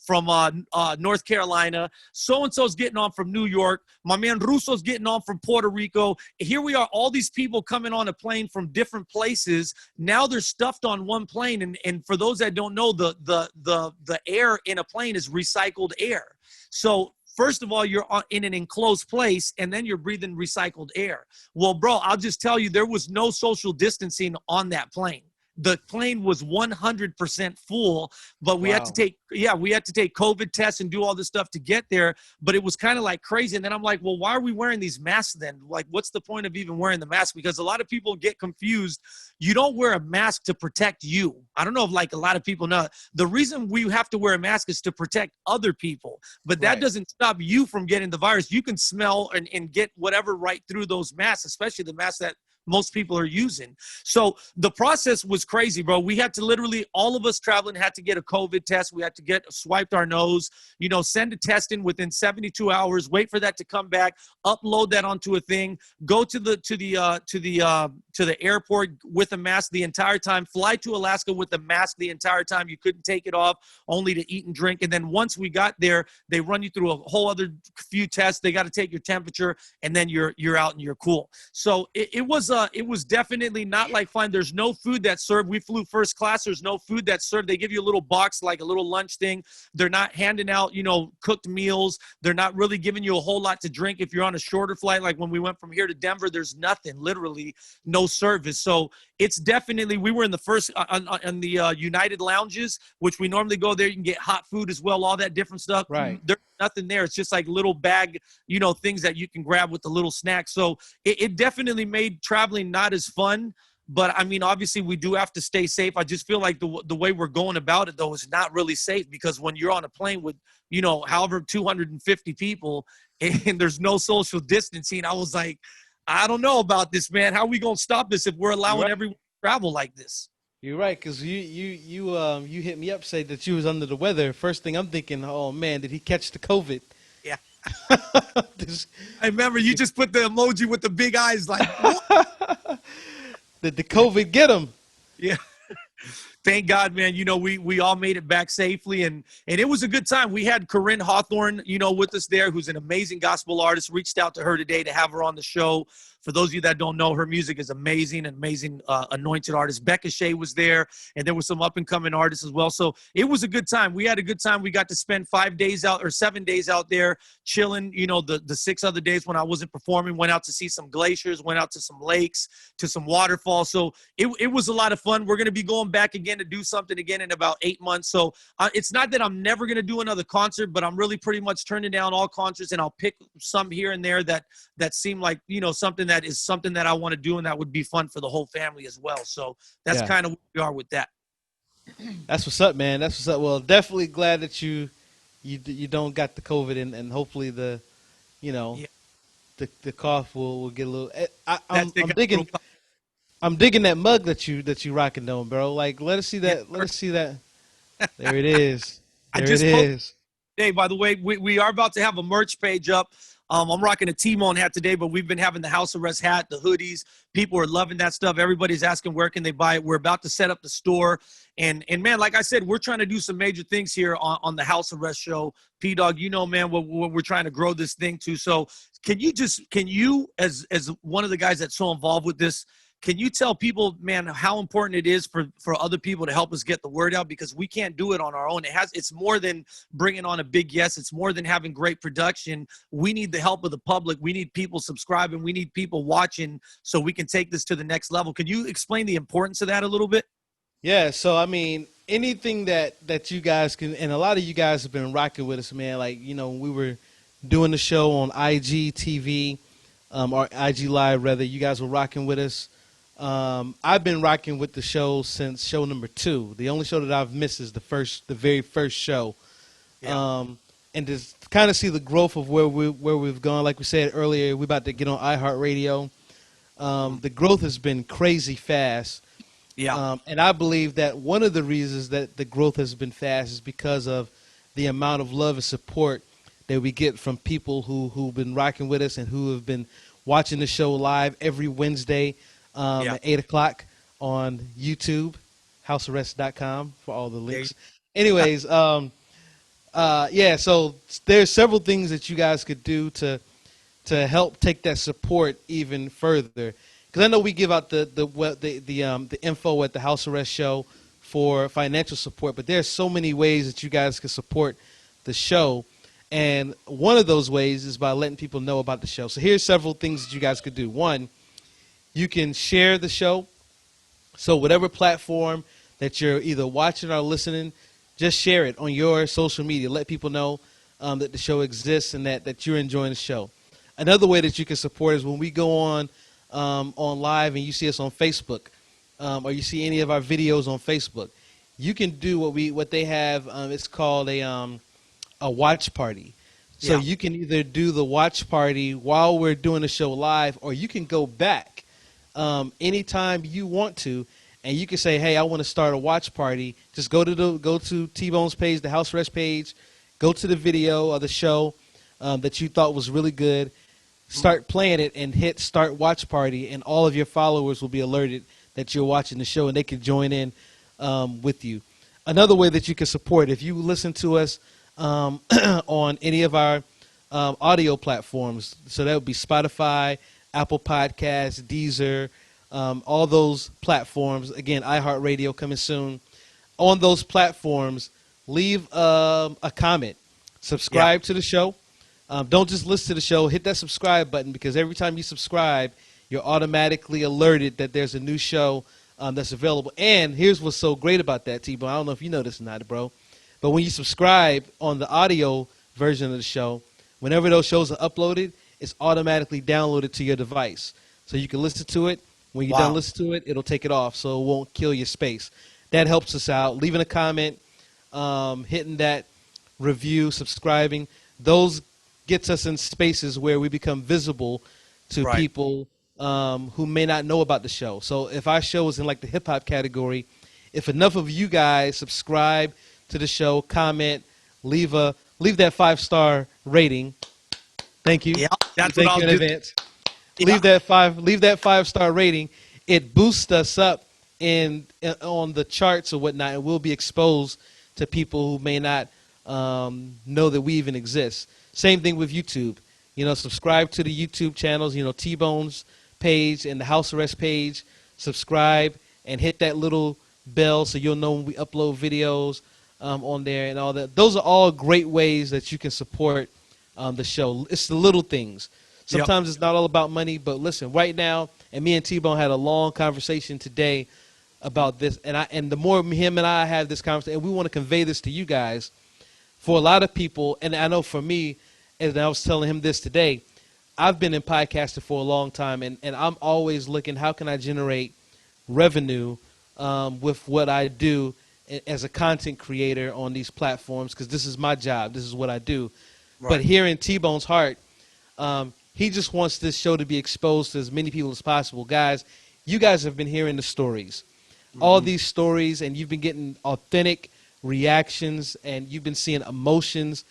North Carolina. So-and-so's getting on from New York. My man Russo's getting on from Puerto Rico. Here we are, all these people coming on a plane from different places. Now they're stuffed on one plane. And for those that don't know, the air in a plane is recycled air. So first of all, you're in an enclosed place, and then you're breathing recycled air. Well, bro, I'll just tell you, there was no social distancing on that plane. The plane was 100% full, but we had to take COVID tests and do all this stuff to get there. But it was kind of like crazy. And then I'm like, well, why are we wearing these masks then? Like, what's the point of even wearing the mask? Because a lot of people get confused. You don't wear a mask to protect you. I don't know if like a lot of people know. The reason we have to wear a mask is to protect other people. But that doesn't stop you from getting the virus. You can smell and get whatever right through those masks, especially the masks that most people are using. So the process was crazy, bro. We had to literally, all of us traveling had to get a COVID test. We had to get swiped our nose, send a test in within 72 hours, wait for that to come back, upload that onto a thing, go to the airport with a mask the entire time, fly to Alaska with a mask the entire time. You couldn't take it off, only to eat and drink. And then once we got there, they run you through a whole other few tests. They got to take your temperature, and then you're out and you're cool. So it was definitely not like fine. There's no food that's served. We flew first class. There's no food that's served. They give you a little box, like a little lunch thing. They're not handing out, cooked meals. They're not really giving you a whole lot to drink. If you're on a shorter flight, like when we went from here to Denver, there's nothing, literally no service. So it's definitely, we were in the first on the United lounges, which we normally go there. You can get hot food as well, all that different stuff. Right. There's nothing there. It's just like little bag, things that you can grab with the little snacks. So it definitely made traveling not as fun. But I mean, obviously we do have to stay safe. I just feel like the way we're going about it though is not really safe, because when you're on a plane with, however 250 people and there's no social distancing, I was like, I don't know about this, man. How are we gonna stop this if we're allowing everyone to travel like this? You're right, because you hit me up, say that you was under the weather. First thing I'm thinking, oh man, did he catch the COVID? Yeah. I remember you just put the emoji with the big eyes, like, what? Did the COVID get him? Yeah. Thank God, man. We all made it back safely, and it was a good time. We had Corinne Hawthorne, with us there, who's an amazing gospel artist. Reached out to her today to have her on the show. For those of you that don't know, her music is amazing, anointed artist. Becca Shea was there, and there were some up-and-coming artists as well. So it was a good time. We had a good time. We got to spend 7 days out there chilling. The 6 other days when I wasn't performing, went out to see some glaciers, went out to some lakes, to some waterfalls. So it was a lot of fun. We're going to be going back again to do something again in about 8 months. So it's not that I'm never going to do another concert, but I'm really pretty much turning down all concerts, and I'll pick some here and there that seem like, something that is something that I want to do and that would be fun for the whole family as well. So that's kind of where we are with that. That's what's up, man. That's what's up. Well, definitely glad that you don't got the COVID, and hopefully the cough will get a little. I'm digging that mug that you rocking though, bro. Like, let us see that. Let us see that. There it is. There it is. Hey, by the way, we are about to have a merch page up. I'm rocking a T-Bone hat today, but we've been having the house arrest hat, the hoodies. People are loving that stuff. Everybody's asking where can they buy it. We're about to set up the store. And man, like I said, we're trying to do some major things here on the house arrest show. P-Dogg, man, what we're trying to grow this thing to. So can you, as one of the guys that's so involved with this, can you tell people, man, how important it is for other people to help us get the word out? Because we can't do it on our own. It's more than bringing on a big guest. It's more than having great production. We need the help of the public. We need people subscribing. We need people watching so we can take this to the next level. Could you explain the importance of that a little bit? Yeah. So, I mean, anything that you guys can, and a lot of you guys have been rocking with us, man. Like, we were doing the show on IGTV, or IG Live, rather. You guys were rocking with us. I've been rocking with the show since show number 2. The only show that I've missed is the very first show. Yeah. And to kind of see the growth of where we've gone. Like we said earlier, we're about to get on iHeartRadio. The growth has been crazy fast. Yeah. And I believe that one of the reasons that the growth has been fast is because of the amount of love and support that we get from people who've been rocking with us and who have been watching the show live every Wednesday at 8 o'clock on YouTube, housearrest.com for all the links. Anyways, so there's several things that you guys could do to help take that support even further. Because I know we give out the info at the House Arrest Show for financial support, but there's so many ways that you guys can support the show. And one of those ways is by letting people know about the show. So here's several things that you guys could do. One, you can share the show. So whatever platform that you're either watching or listening, just share it on your social media. Let people know that the show exists and that you're enjoying the show. Another way that you can support is when we go on live and you see us on Facebook, or you see any of our videos on Facebook. You can do what they have. It's called a watch party. So you can either do the watch party while we're doing the show live, or you can go back anytime you want to, and you can say, "Hey, I want to start a watch party." Just go to T-Bone's page, the House Arrest page, go to the video of the show that you thought was really good, start playing it, and hit Start Watch Party, and all of your followers will be alerted that you're watching the show, and they can join in with you. Another way that you can support, if you listen to us on any of our audio platforms, so that would be Spotify, Apple Podcasts, Deezer, all those platforms. Again, iHeartRadio coming soon. On those platforms, leave a comment. Subscribe to the show. Don't just listen to the show. Hit that subscribe button, because every time you subscribe, you're automatically alerted that there's a new show that's available. And here's what's so great about that, T-Bone. I don't know if you know this or not, bro. But when you subscribe on the audio version of the show, whenever those shows are uploaded, it's automatically downloaded to your device. So you can listen to it. When you're done listening to it, it'll take it off, so it won't kill your space. That helps us out. Leaving a comment, hitting that review, subscribing, those gets us in spaces where we become visible to people who may not know about the show. So if our show is in like the hip-hop category, if enough of you guys subscribe to the show, comment, leave that 5-star rating. Thank you. Yeah, that's Thank what you I'll in do. advance. Yeah. Leave that 5-star rating. It boosts us up on the charts or whatnot, and we'll be exposed to people who may not know that we even exist. Same thing with YouTube. Subscribe to the YouTube channels. T-Bone's page and the House Arrest page. Subscribe and hit that little bell so you'll know when we upload videos on there and all that. Those are all great ways that you can support the show. It's the little things. Sometimes it's not all about money, but listen, right now, and me and T-Bone had a long conversation today about this, and the more him and I have this conversation, and we want to convey this to you guys, for a lot of people, and I know for me, and I was telling him this today, I've been in podcasting for a long time, and I'm always looking, how can I generate revenue with what I do as a content creator on these platforms, because this is my job, this is what I do. But here in T-Bone's heart, he just wants this show to be exposed to as many people as possible. Guys, you guys have been hearing the stories, all these stories, and you've been getting authentic reactions, and you've been seeing emotions.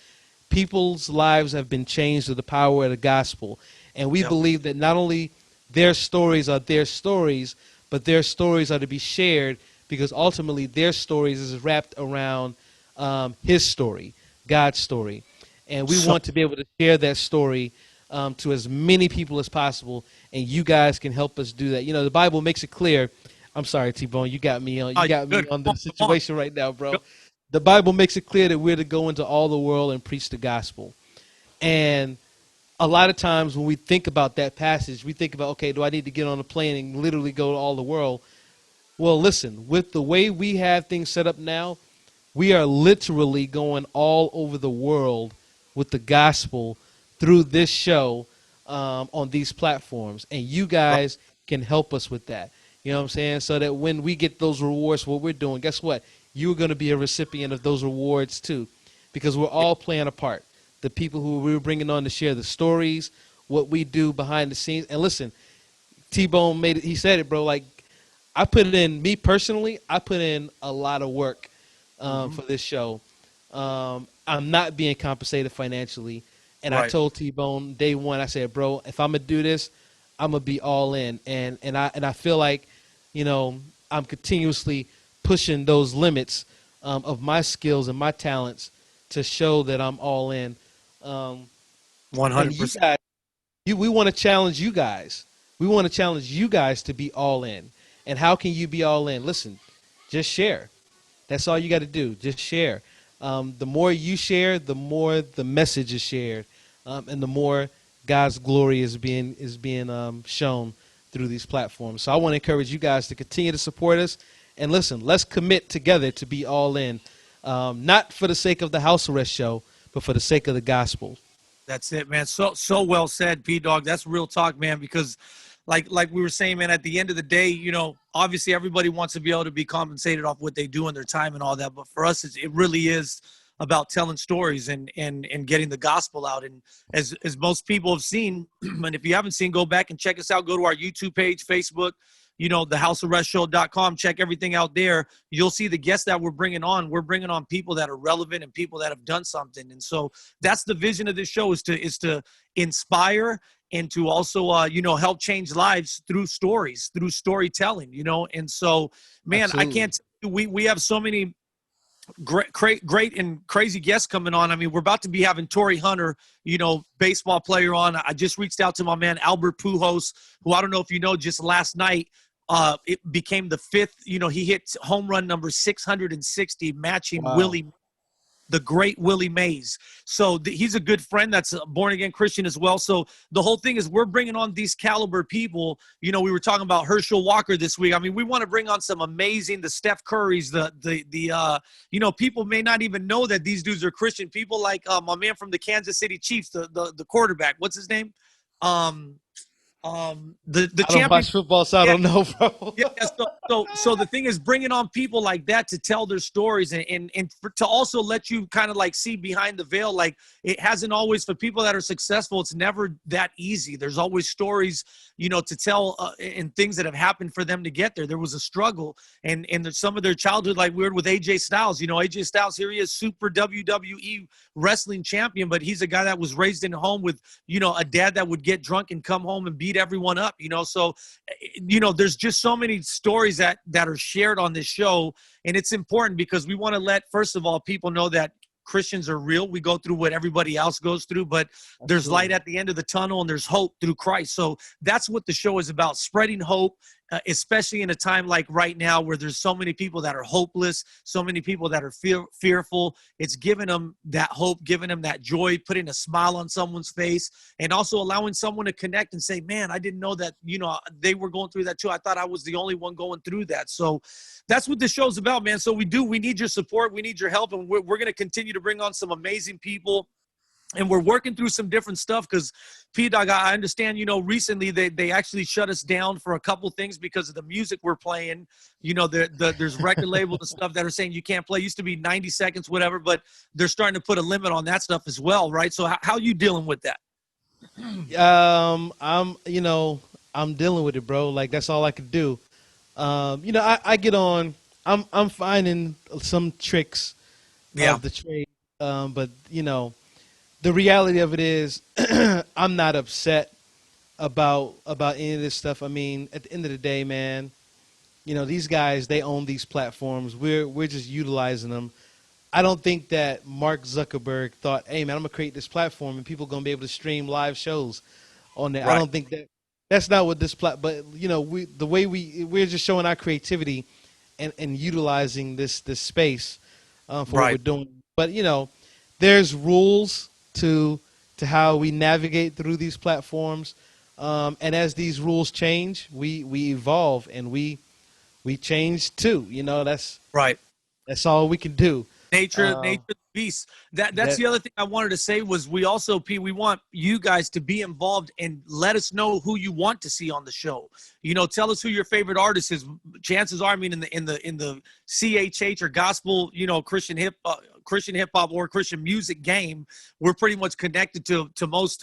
People's lives have been changed through the power of the gospel. And we believe that not only their stories are their stories, but their stories are to be shared, because ultimately their stories is wrapped around his story, God's story. And we want to be able to share that story to as many people as possible, and you guys can help us do that. The Bible makes it clear. I'm sorry, T-Bone, you got me on the situation right now, bro. The Bible makes it clear that we're to go into all the world and preach the gospel. And a lot of times when we think about that passage, we think about, okay, do I need to get on a plane and literally go to all the world? Well, listen, with the way we have things set up now, we are literally going all over the world with the gospel through this show on these platforms. And you guys can help us with that. You know what I'm saying? So that when we get those rewards for what we're doing, guess what? You're going to be a recipient of those rewards too, because we're all playing a part. The people who we're bringing on to share the stories, what we do behind the scenes. And listen, T-Bone made it. He said it, bro. Like, me personally, I put in a lot of work for this show. I'm not being compensated financially. And I Right. told T-Bone day one, I said, bro, if I'm gonna do this, I'm gonna be all in. And I feel like, I'm continuously pushing those limits of my skills and my talents to show that I'm all in. And you 100%. guys, we want to challenge you guys. We want to challenge you guys to be all in. And how can you be all in? Listen, just share. That's all you got to do. Just share. The more you share, the more the message is shared, and the more God's glory is being shown through these platforms. So I want to encourage you guys to continue to support us. And listen, let's commit together to be all in, not for the sake of the house arrest show, but for the sake of the gospel. That's it, man. So well said, Pdogg. That's real talk, man, because like we were saying, man, at the end of the day, obviously everybody wants to be able to be compensated off what they do in their time and all that. But for us, it really is about telling stories and getting the gospel out. And as most people have seen, and if you haven't seen, go back and check us out. Go to our YouTube page, Facebook, thehousearrestshow.com. Check everything out there. You'll see the guests that we're bringing on. We're bringing on people that are relevant and people that have done something. And so that's the vision of this show, is to inspire and to also, help change lives through stories, through storytelling, And so, man, Absolutely. I can't, we have so many great and crazy guests coming on. I mean, we're about to be having Torrey Hunter, baseball player on. I just reached out to my man, Albert Pujols, who I don't know if you know, just last night, it became the fifth, he hit home run number 660, matching Wow. the great Willie Mays. So he's a good friend that's a born-again Christian as well. So the whole thing is we're bringing on these caliber people. We were talking about Herschel Walker this week. I mean, we want to bring on some amazing, the Steph Currys, the people may not even know that these dudes are Christian. People like my man from the Kansas City Chiefs, the quarterback. What's his name? The I don't champion. watch football, so I don't know, bro. Yeah, so the thing is bringing on people like that to tell their stories and to also let you kind of like see behind the veil. Like, it hasn't always, for people that are successful, it's never that easy. There's always stories, to tell and things that have happened for them to get there. There was a struggle and there's some of their childhood, like weird with AJ Styles. AJ Styles, here he is, super WWE wrestling champion, but he's a guy that was raised in a home with, a dad that would get drunk and come home and beat everyone up, so there's just so many stories that are shared on this show. And it's important because we want to let, first of all, people know that Christians are real. We go through what everybody else goes through, but there's light at the end of the tunnel and there's hope through Christ. So that's what the show is about, spreading hope, especially in a time like right now where there's so many people that are hopeless, so many people that are fearful. It's giving them that hope, giving them that joy, putting a smile on someone's face, and also allowing someone to connect and say, man, I didn't know that, they were going through that too. I thought I was the only one going through that. So that's what this show's about, man. So we need your support. We need your help. And we're going to continue to bring on some amazing people. And we're working through some different stuff because, Pdogg, I understand, recently they actually shut us down for a couple things because of the music we're playing. There's record labels and stuff that are saying you can't play. It used to be 90 seconds, whatever, but they're starting to put a limit on that stuff as well, right? So how you dealing with that? I'm dealing with it, bro. Like, that's all I could do. I get on. I'm finding some tricks of the trade, but the reality of it is, I'm not upset about any of this stuff. I mean, at the end of the day, man, these guys, they own these platforms. We're just utilizing them. I don't think that Mark Zuckerberg thought, hey, man, I'm gonna create this platform and people are gonna be able to stream live shows on there. Right. I don't think that's not what this but we're just showing our creativity and utilizing this space for what we're doing. But there's rules to how we navigate through these platforms, and as these rules change, we evolve and we change too. That's Right. That's all we can do. Nature of the beast. That's the other thing I wanted to say was we also, P, we want you guys to be involved and let us know who you want to see on the show. Tell us who your favorite artist is. Chances are, I mean, in the CHH or gospel, Christian hip Christian hip hop or Christian music game, we're pretty much connected to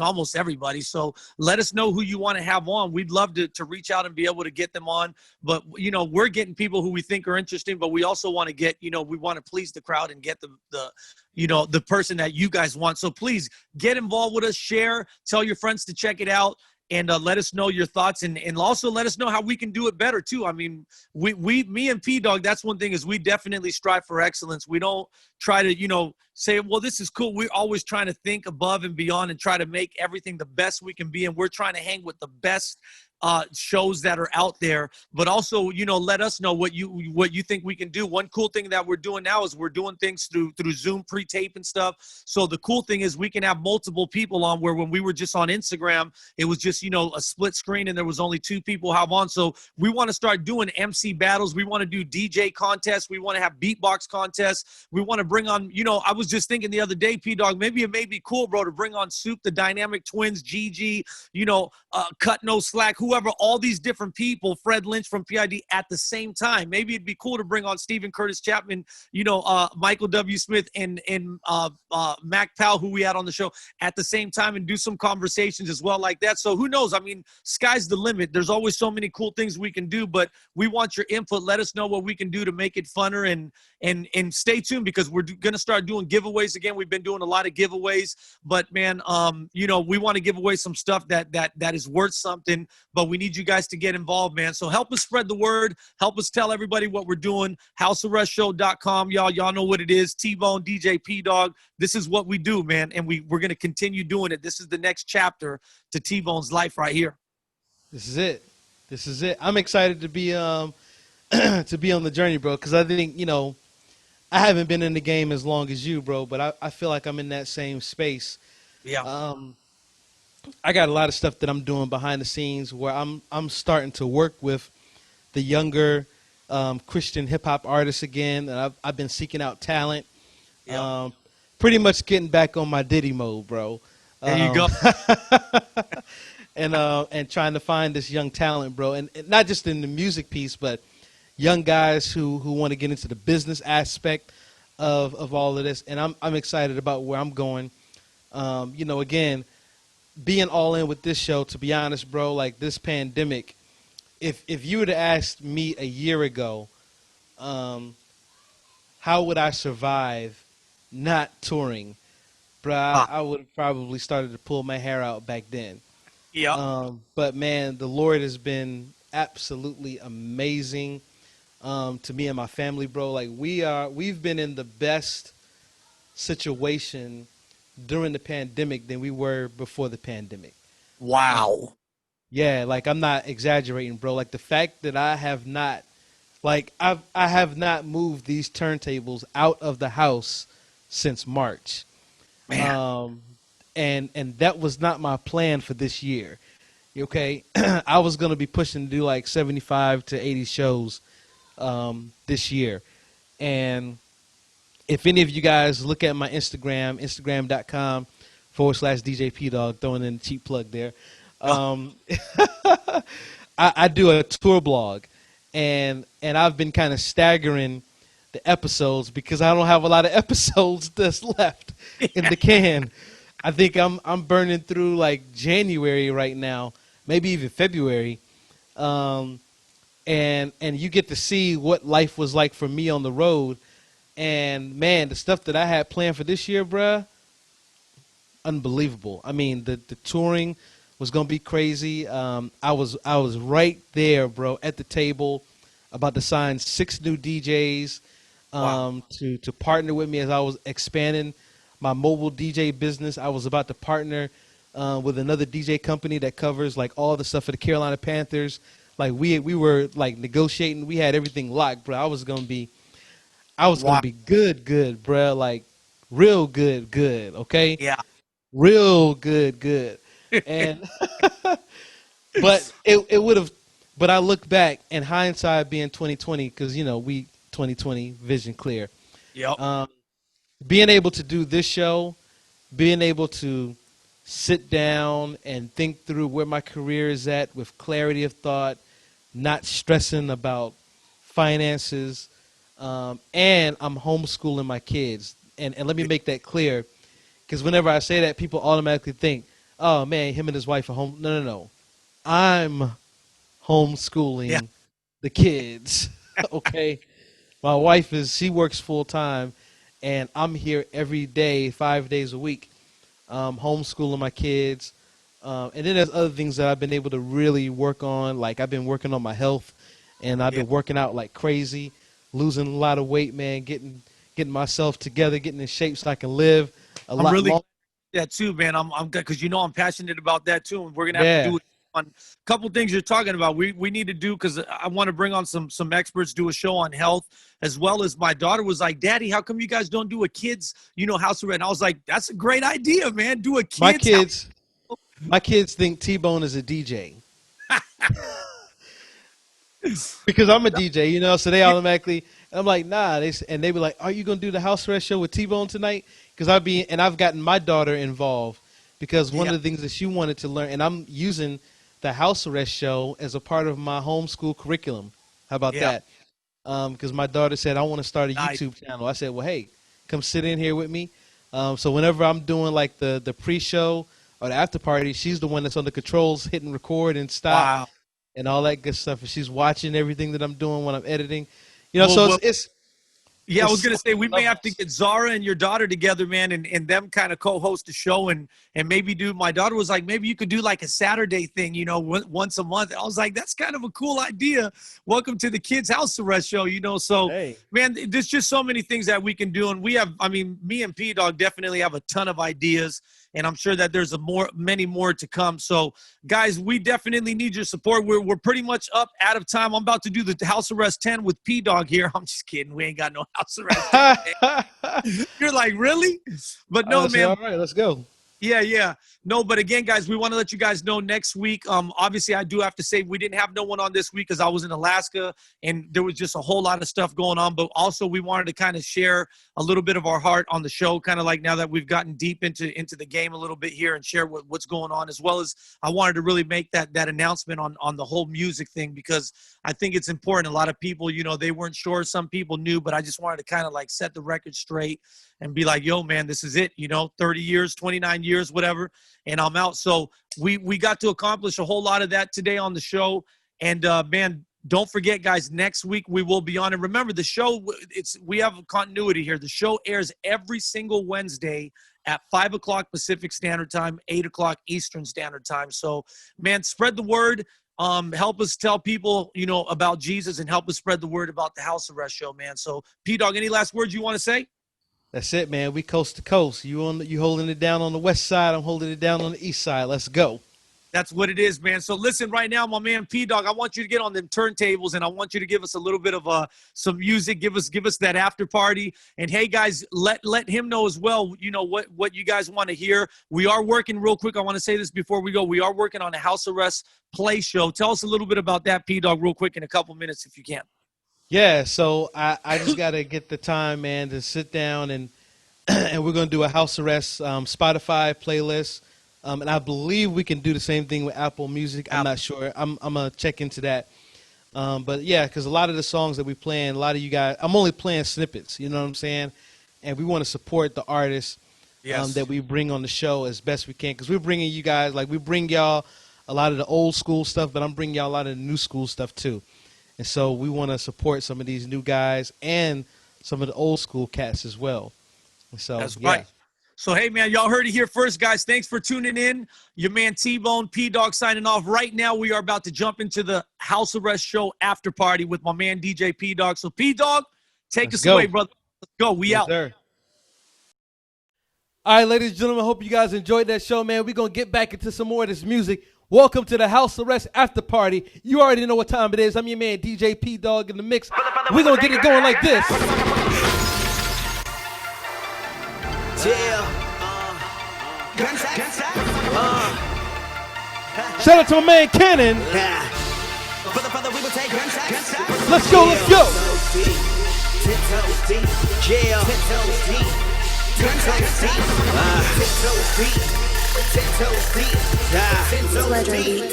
almost everybody. So let us know who you want to have on. We'd love to reach out and be able to get them on. But we're getting people who we think are interesting, but we also want to get, we want to please the crowd and get the person that you guys want. So please get involved with us, share, tell your friends to check it out. And let us know your thoughts, and also let us know how we can do it better too. I mean, me and Pdogg, that's one thing, is we definitely strive for excellence. We don't try to, say, well, this is cool. We're always trying to think above and beyond and try to make everything the best we can be. And we're trying to hang with the best shows that are out there, but also, let us know what you think we can do. One cool thing that we're doing now is we're doing things through Zoom pre-tape and stuff. So the cool thing is we can have multiple people on, where when we were just on Instagram, it was just, a split screen and there was only 2 people have on. So we want to start doing MC battles. We want to do DJ contests. We want to have beatbox contests. We want to bring on, I was just thinking the other day, Pdogg, maybe it may be cool, bro, to bring on Soup, the Dynamic Twins, Gigi, Cut No Slack, whoever, all these different people, Fred Lynch from PID at the same time. Maybe it'd be cool to bring on Stephen Curtis Chapman, Michael W. Smith and Mac Powell, who we had on the show, at the same time, and do some conversations as well like that. So who knows? I mean, sky's the limit. There's always so many cool things we can do, but we want your input. Let us know what we can do to make it funner, and stay tuned, because we're going to start doing giveaways again. We've been doing a lot of giveaways, but man, we want to give away some stuff that is worth something, but we need you guys to get involved, man. So help us spread the word. Help us tell everybody what we're doing. HouseArrestShow.com. Y'all know what it is. T-Bone, DJ Pdogg. This is what we do, man, and we're going to continue doing it. This is the next chapter to T-Bone's life right here. This is it. I'm excited to be to be on the journey, bro, because I think, I haven't been in the game as long as you, bro, but I feel like I'm in that same space. Yeah. I got a lot of stuff that I'm doing behind the scenes, where I'm starting to work with the younger Christian hip hop artists again, and I've been seeking out talent. Yeah. Pretty much getting back on my Diddy mode, bro. There you go. And trying to find this young talent, bro, and not just in the music piece, but young guys who want to get into the business aspect of all of this. And I'm excited about where I'm going. Again, being all in with this show, to be honest, bro, like this pandemic, if you would have asked me a year ago, how would I survive not touring, bro, I would have probably started to pull my hair out back then. Yeah. But man, the Lord has been absolutely amazing to me and my family, bro. Like we've been in the best situation during the pandemic than we were before the pandemic. Wow. Yeah, like I'm not exaggerating, bro. Like the fact that I have not moved these turntables out of the house since March. Man. And that was not my plan for this year. Okay, I was gonna be pushing to do like 75 to 80 shows this year, and if any of you guys look at my Instagram, Instagram.com/DJ Pdogg, throwing in a cheap plug there. I do a tour blog, and I've been kind of staggering the episodes because I don't have a lot of episodes that's left in the can. I think I'm burning through like January right now, maybe even February, and you get to see what life was like for me on the road. And man, the stuff that I had planned for this year, bruh, unbelievable. I mean, the touring was gonna be crazy. I was right there, bro, at the table, about to sign 6 new DJs to partner with me as I was expanding my mobile DJ business. I was about to partner with another DJ company that covers like all the stuff for the Carolina Panthers. Like we were like negotiating. We had everything locked, bro. I was gonna be good, bro. Like real good. Okay. Yeah. Real good. And but it would have. But I look back, and hindsight being 2020, because we 2020 vision clear. Yep. Being able to do this show, being able to sit down and think through where my career is at with clarity of thought, not stressing about finances, and I'm homeschooling my kids. and let me make that clear, because whenever I say that, people automatically think, oh man, him and his wife are home. No. I'm homeschooling the kids. Okay. My wife she works full time, and I'm here every day, 5 days a week, homeschooling my kids. And then there's other things that I've been able to really work on. Like I've been working on my health, and I've been working out like crazy, losing a lot of weight, man, getting myself together, getting in shape so I can live a lot longer. Yeah, too, man. I'm good because I'm passionate about that too, and we're gonna have to do it on a couple things you're talking about. We need to do, because I want to bring on some experts, do a show on health, as well as my daughter was like, Daddy, how come you guys don't do a kids house arrest? And I was like, that's a great idea, man. Do a kids. My kids think T-Bone is a DJ. Because I'm a DJ, so they automatically. I'm like, nah. They be like, are you gonna do the house arrest show with T-Bone tonight? Because I've gotten my daughter involved, because one of the things that she wanted to learn, and I'm using the house arrest show as a part of my homeschool curriculum. How about that? Because my daughter said, I want to start a YouTube channel. I said, well, hey, come sit in here with me. So whenever I'm doing like the pre-show or the after party, she's the one that's on the controls, hitting record and stop and all that good stuff. And she's watching everything that I'm doing when I'm editing. It's I was going to say, we may have to get Zara and your daughter together, man, and them kind of co-host the show and maybe do. My daughter was like, maybe you could do like a Saturday thing, once a month. I was like, that's kind of a cool idea. Welcome to the Kids House Arrest Show, So, man, there's just so many things that we can do. And me and Pdogg definitely have a ton of ideas. And I'm sure that there's many more to come. So, guys, we definitely need your support. We're pretty much out of time. I'm about to do the House Arrest 10 with Pdogg here. I'm just kidding. We ain't got no House Arrest 10. You're like, really? But no, man. All right, let's go. Yeah. No, but again, guys, we want to let you guys know next week. Obviously, I do have to say we didn't have no one on this week because I was in Alaska and there was just a whole lot of stuff going on. But also, we wanted to kind of share a little bit of our heart on the show, kind of like now that we've gotten deep into the game a little bit here and share what's going on, as well as I wanted to really make that announcement on the whole music thing, because I think it's important. A lot of people, they weren't sure. Some people knew, but I just wanted to kind of like set the record straight and be like, yo, man, this is it, 30 years, 29 years, whatever, and I'm out. So we got to accomplish a whole lot of that today on the show. And, man, don't forget, guys, next week we will be on. And remember, the show, we have a continuity here. The show airs every single Wednesday at 5 o'clock Pacific Standard Time, 8 o'clock Eastern Standard Time. So, man, spread the word. Help us tell people, about Jesus, and help us spread the word about the House Arrest Show, man. So, Pdogg, any last words you want to say? That's it, man. We coast to coast. You holding it down on the west side. I'm holding it down on the east side. Let's go. That's what it is, man. So listen, right now, my man Pdogg, I want you to get on them turntables, and I want you to give us a little bit of some music. Give us that after party. And hey, guys, let him know as well. What you guys want to hear. We are working real quick. I want to say this before we go. We are working on a house arrest play show. Tell us a little bit about that, Pdogg, real quick in a couple minutes, if you can. Yeah, so I just got to get the time, man, to sit down and we're going to do a house arrest Spotify playlist. And I believe we can do the same thing with Apple Music. I'm not sure. I'm going to check into that. But, yeah, because a lot of the songs that we playing, a lot of you guys, I'm only playing snippets, you know what I'm saying? And we want to support the artists that we bring on the show as best we can, because we're bringing you guys, like we bring y'all a lot of the old school stuff, but I'm bringing y'all a lot of the new school stuff too. And so we want to support some of these new guys and some of the old school cats as well. And so, that's right. So, hey, man, y'all heard it here first, guys. Thanks for tuning in. Your man T-Bone, Pdogg signing off. Right now, we are about to jump into the House Arrest Show after party with my man DJ Pdogg. So, Pdogg, take us away, brother. Let's go. We out. Sir. All right, ladies and gentlemen, hope you guys enjoyed that show, man. We're going to get back into some more of this music. Welcome to the House Arrest After Party. You already know what time it is. I'm your man, DJ Pdogg, in the mix. We're going to get it going like this. Shout out to my man, Cannon. Let's go, let's go. 10 toes deep. 10 toes deep.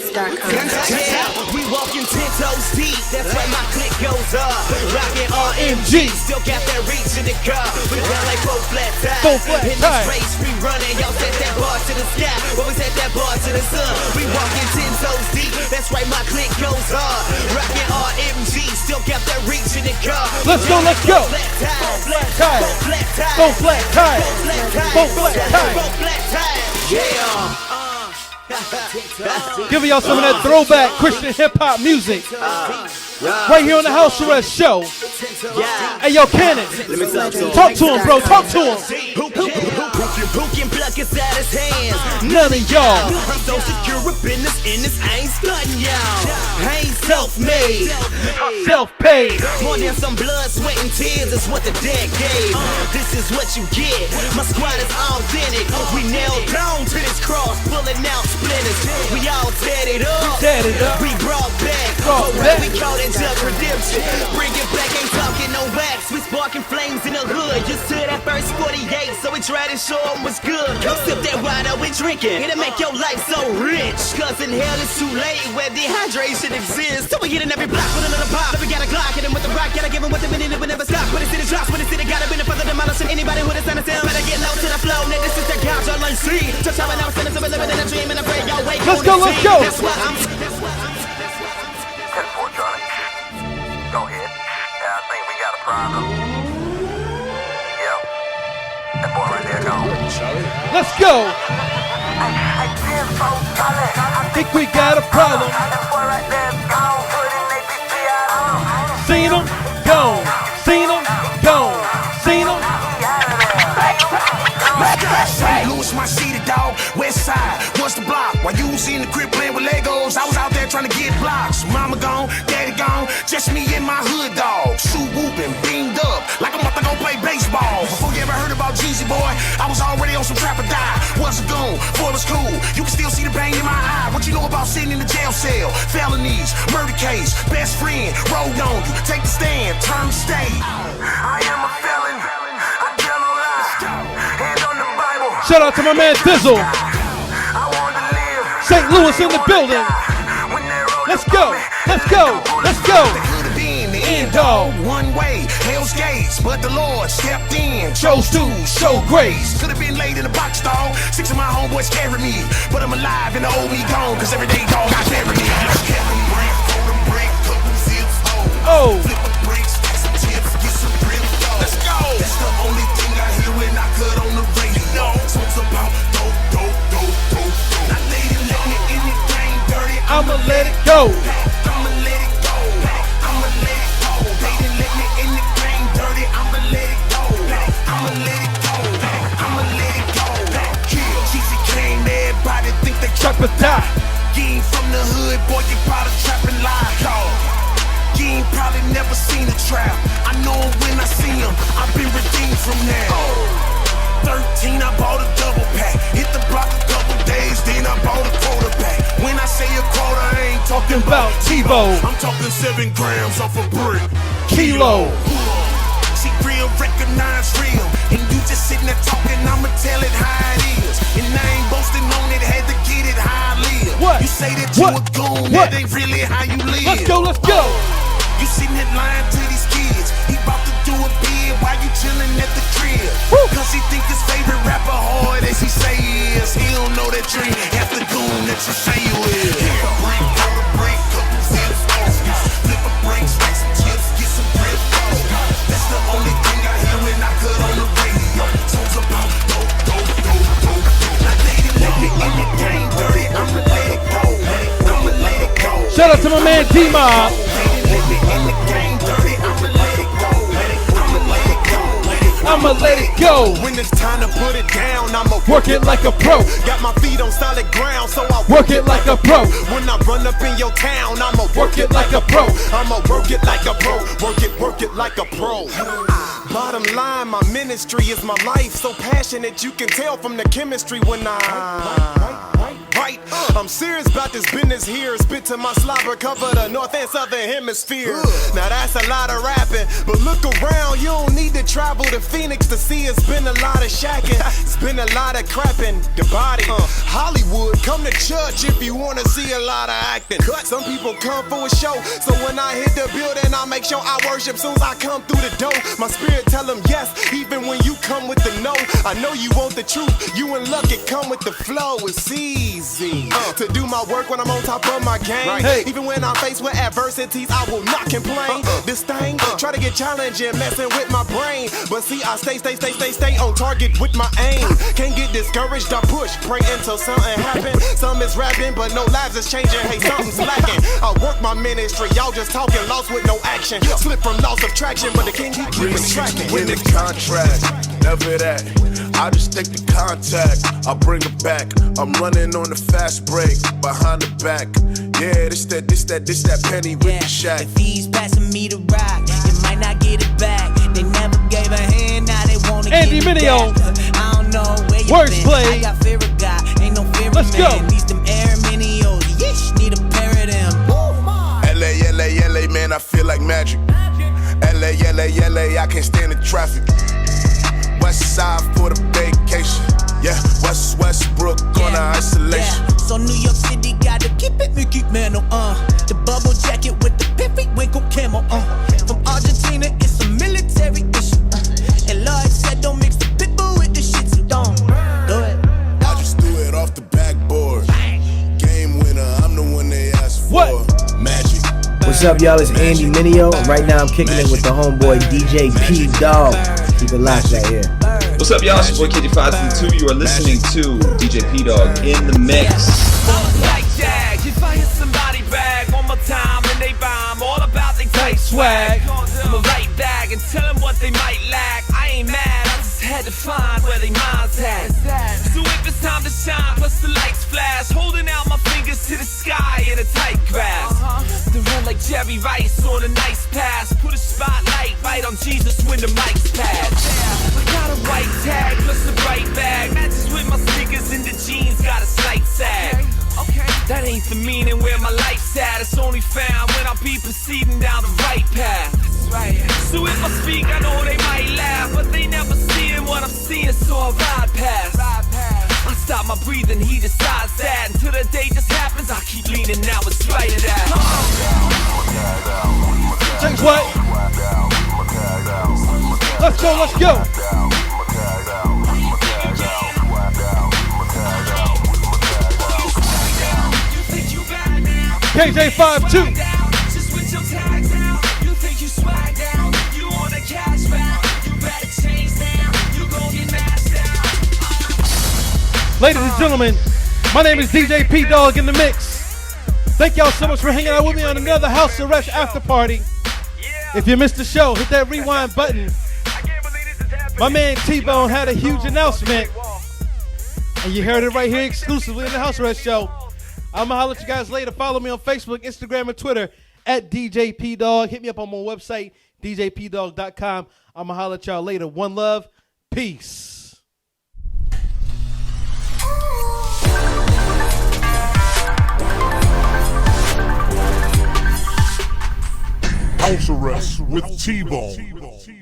We walking 10 toes deep. That's why my click goes up. Rockin' RMG. Still got that reach in the car. We run like 4 flat tires. In this race we running. Y'all set that bar to the sky. Well, we set that bar to the sun. We walking 10 toes deep. That's right, my click goes hard. Rockin' RMG. Still got that reach in the car. Let's go, let's go. Flat tires. Four flat tires. Four flat tires. Yeah. Giving y'all some of that throwback Christian hip hop music. Right here on the House Arrest Show. Hey, yo, Cannon. Talk to him, bro. Talk to him. Who can pluck us out his hands? None of y'all. I'm so secure up in this, I ain't stunting y'all. I ain't self-made. Self-paid. More than some blood, sweat, and tears is what the dead gave. This is what you get. My squad is authentic. We nailed down to this cross, pulling out splinters. We all tatted up. We brought back. We call that jug redemption. Bring it back, ain't talking no wax. We sparking flames in the hood. Just to that first 48, so we tried to show them what's good. Come sip that water we drinking. It'll make your life so rich. Cause in hell it's too late where dehydration exists. So we hit in every block with another pop. If we got a Glock, hit him with the rock. Gotta give him with the minute, it will never stop. When the city drops, when the city gotta been further demolishing. Anybody who doesn't understand, better get low to the flow. Now this is the couch, y'all learn see. Just how I never seen us, so we living in a dream. And I pray y'all wake. Let's go, let's go. That's why I'm 10-4, Johnny. Go ahead. Yeah, I think we got a problem. Yep. That boy right there gone. Let's go. I think we got a problem. Seen him, gone. Seen him, gone. Seen him. St. Louis, my city, dog. West side, what's the block? While you was in the crib playing with Legos, I was out there trying to get blocks. Mama gone, daddy gone, just me and my hood dog. Shoe whooping, beamed up, like I'm about to go play baseball. Before you ever heard about Jeezy, boy, I was already on some trap or die. Was a goon, boy was cool. You can still see the pain in my eye. What you know about sitting in the jail cell? Felonies, murder case, best friend, rolled on you. Take the stand, turn state. I am a felon. I tell no lie. Hand on the Bible. Shout out to my man Dizzle. St. Louis in the building. Let's go. Let's go. Let's go. The end dog, one way, hell's gates, but the Lord stepped in, chose to show grace. Could have been laid in a box, dog. 6 of my homeboys carry me, but I'm alive and the old me gone, cause every day, dog, I bury me. Oh. Flip a break, stack some chips, get some real dog. Let's go. That's the only thing I hear when I cut on the radio. Songs about dope. Now lady, let me in the game dirty. I'ma let it go. I'ma let it go. I'ma let it go. They didn't let me in the game dirty. I'ma let it go. I'ma let it go. I'ma let it go. Cheesy came, everybody think they Trap or die. You ain't from the hood, boy, you probably trapping live, dog. You ain't probably never seen a trap. I know him when I see him. I've been redeemed from that. 13, I bought a double pack. Hit the block a couple days, then I bought a quarterback. When I say a quarter, I ain't talking about T-bone. I'm talking 7 grams off a brick. Kilo. See, real recognize real. And you just sitting there talking, I'ma tell it how it is. And I ain't boasting on it, had to get it how I live. What? You say that you a goon, that ain't really how you live. Let's go, let's go. You sitting there lying to these kids. He about to do a bid while you chilling at the crib. Woo. Cause he think his favorite rapper hard as he say he is. He don't know that you ain't half the goon that you say you is. Flip a break, couple zips, flip a break, stack some chips, get some grip. That's the only thing I hear when I cut on the radio. Songs about dope. Now lady, let me in the game dirty. I'ma let it go. I'ma let it go. Shout out to my man D-Mob. I'ma let it go. When it's time to put it down, I'ma Work it like a pro. Got my feet on solid ground, so I Work it like a pro. When I run up in your town, I'ma Work it like a pro. I'ma work it like a pro. Work it like a pro. Bottom line, my ministry is my life. So passionate, you can tell from the chemistry when right. I'm serious about this business here. Spit to my slobber, cover the north and southern hemisphere. Now that's a lot of rapping, but look around, you don't need to travel to Phoenix to see. It's been a lot of shacking. It's been a lot of crapping. The body. Hollywood, come to church if you wanna see a lot of acting. Some people come for a show, so when I hit the building, I make sure I worship soon as I come through the door. My spirit tell them yes, even when you come with the no. I know you want the truth, you and luck, it come with the flow. It's easy to do my work when I'm on top of my game. Hey. Even when I'm faced with adversities, I will not complain. This thing try to get challenging, messing with my brain, but see, I stay on target with my aim. Can't get discouraged, I push, pray until something happen. Some is rapping, but no lives is changing. Hey, something's lacking. I work my ministry, y'all just talking, lost with no action. Slip from loss of traction, but the king keep tracking. Win the contract, never that. I just take the contact, I bring it back. I'm running on the fast break, behind the back. Yeah, this that penny with the shack. If he's passing me the rock, you might not get it back. They never gave a hand, now they wanna Andy give it Mineo. back. I don't know where you Worst been. play. I got fear of God, ain't no fear Let's of man. go. These them air Mineos, yeesh, need a pair of them. LA, man, I feel like magic. LA, I can't stand the traffic. West side for the vacation. Yeah, Westbrook on the isolation. Yeah. So New York City gotta keep it Mickey Mantle, the bubble jacket with the piffy winkle camel, From Argentina, it's a military issue, And Lloyd said don't mix the pitbull with the shit, so don't do it. I just threw it off the backboard. Game winner, I'm the one they asked for. What? Magic. What's up, y'all? It's Andy Mineo. Right now, I'm kicking it with the homeboy DJ Pdogg. Keep it locked right here. What's up, y'all? It's your boy KJ532. You are listening to DJ Pdogg in the mix. Like Jag, if I hit somebody bag one more time and they bomb, all about they tight swag. I'ma right back and tell them what they might lack. I ain't mad, I just had to find where they minds at. So if it's time to shine, plus the lights flash, holding out my fingers to the sky in a tight grasp. They run like Jerry Rice on a nice pass. Put a spotlight right on Jesus when the mic's pass. I got a white tag plus a bright bag, matches with my sneakers and the jeans got a slight sag. That ain't the meaning where my life's at. It's only found when I be proceeding down the right path. So if I speak, I know they might laugh, but they never seeing what I'm seeing, so I ride past. I stop my breathing, he decides that. Until the day just happens, I keep leaning, now it's right at that. Thanks, what? Let's go. KJ52. Just with your tags out, you think you swag down, you on a cash route, you better change down, you gon' get mashed out. Ladies and gentlemen, my name is DJ Pdogg in the mix. Thank y'all so much for hanging out with me on another House Arrest after party. If you missed the show, hit that rewind button. My man T-Bone had a huge announcement, and you heard it right here exclusively in the House Arrest show. I'm gonna holler at you guys later. Follow me on Facebook, Instagram, and Twitter at DJ Pdogg. Hit me up on my website, djpdogg.com. I'm gonna holler at y'all later. One love, peace. House Arrest with T-Bone.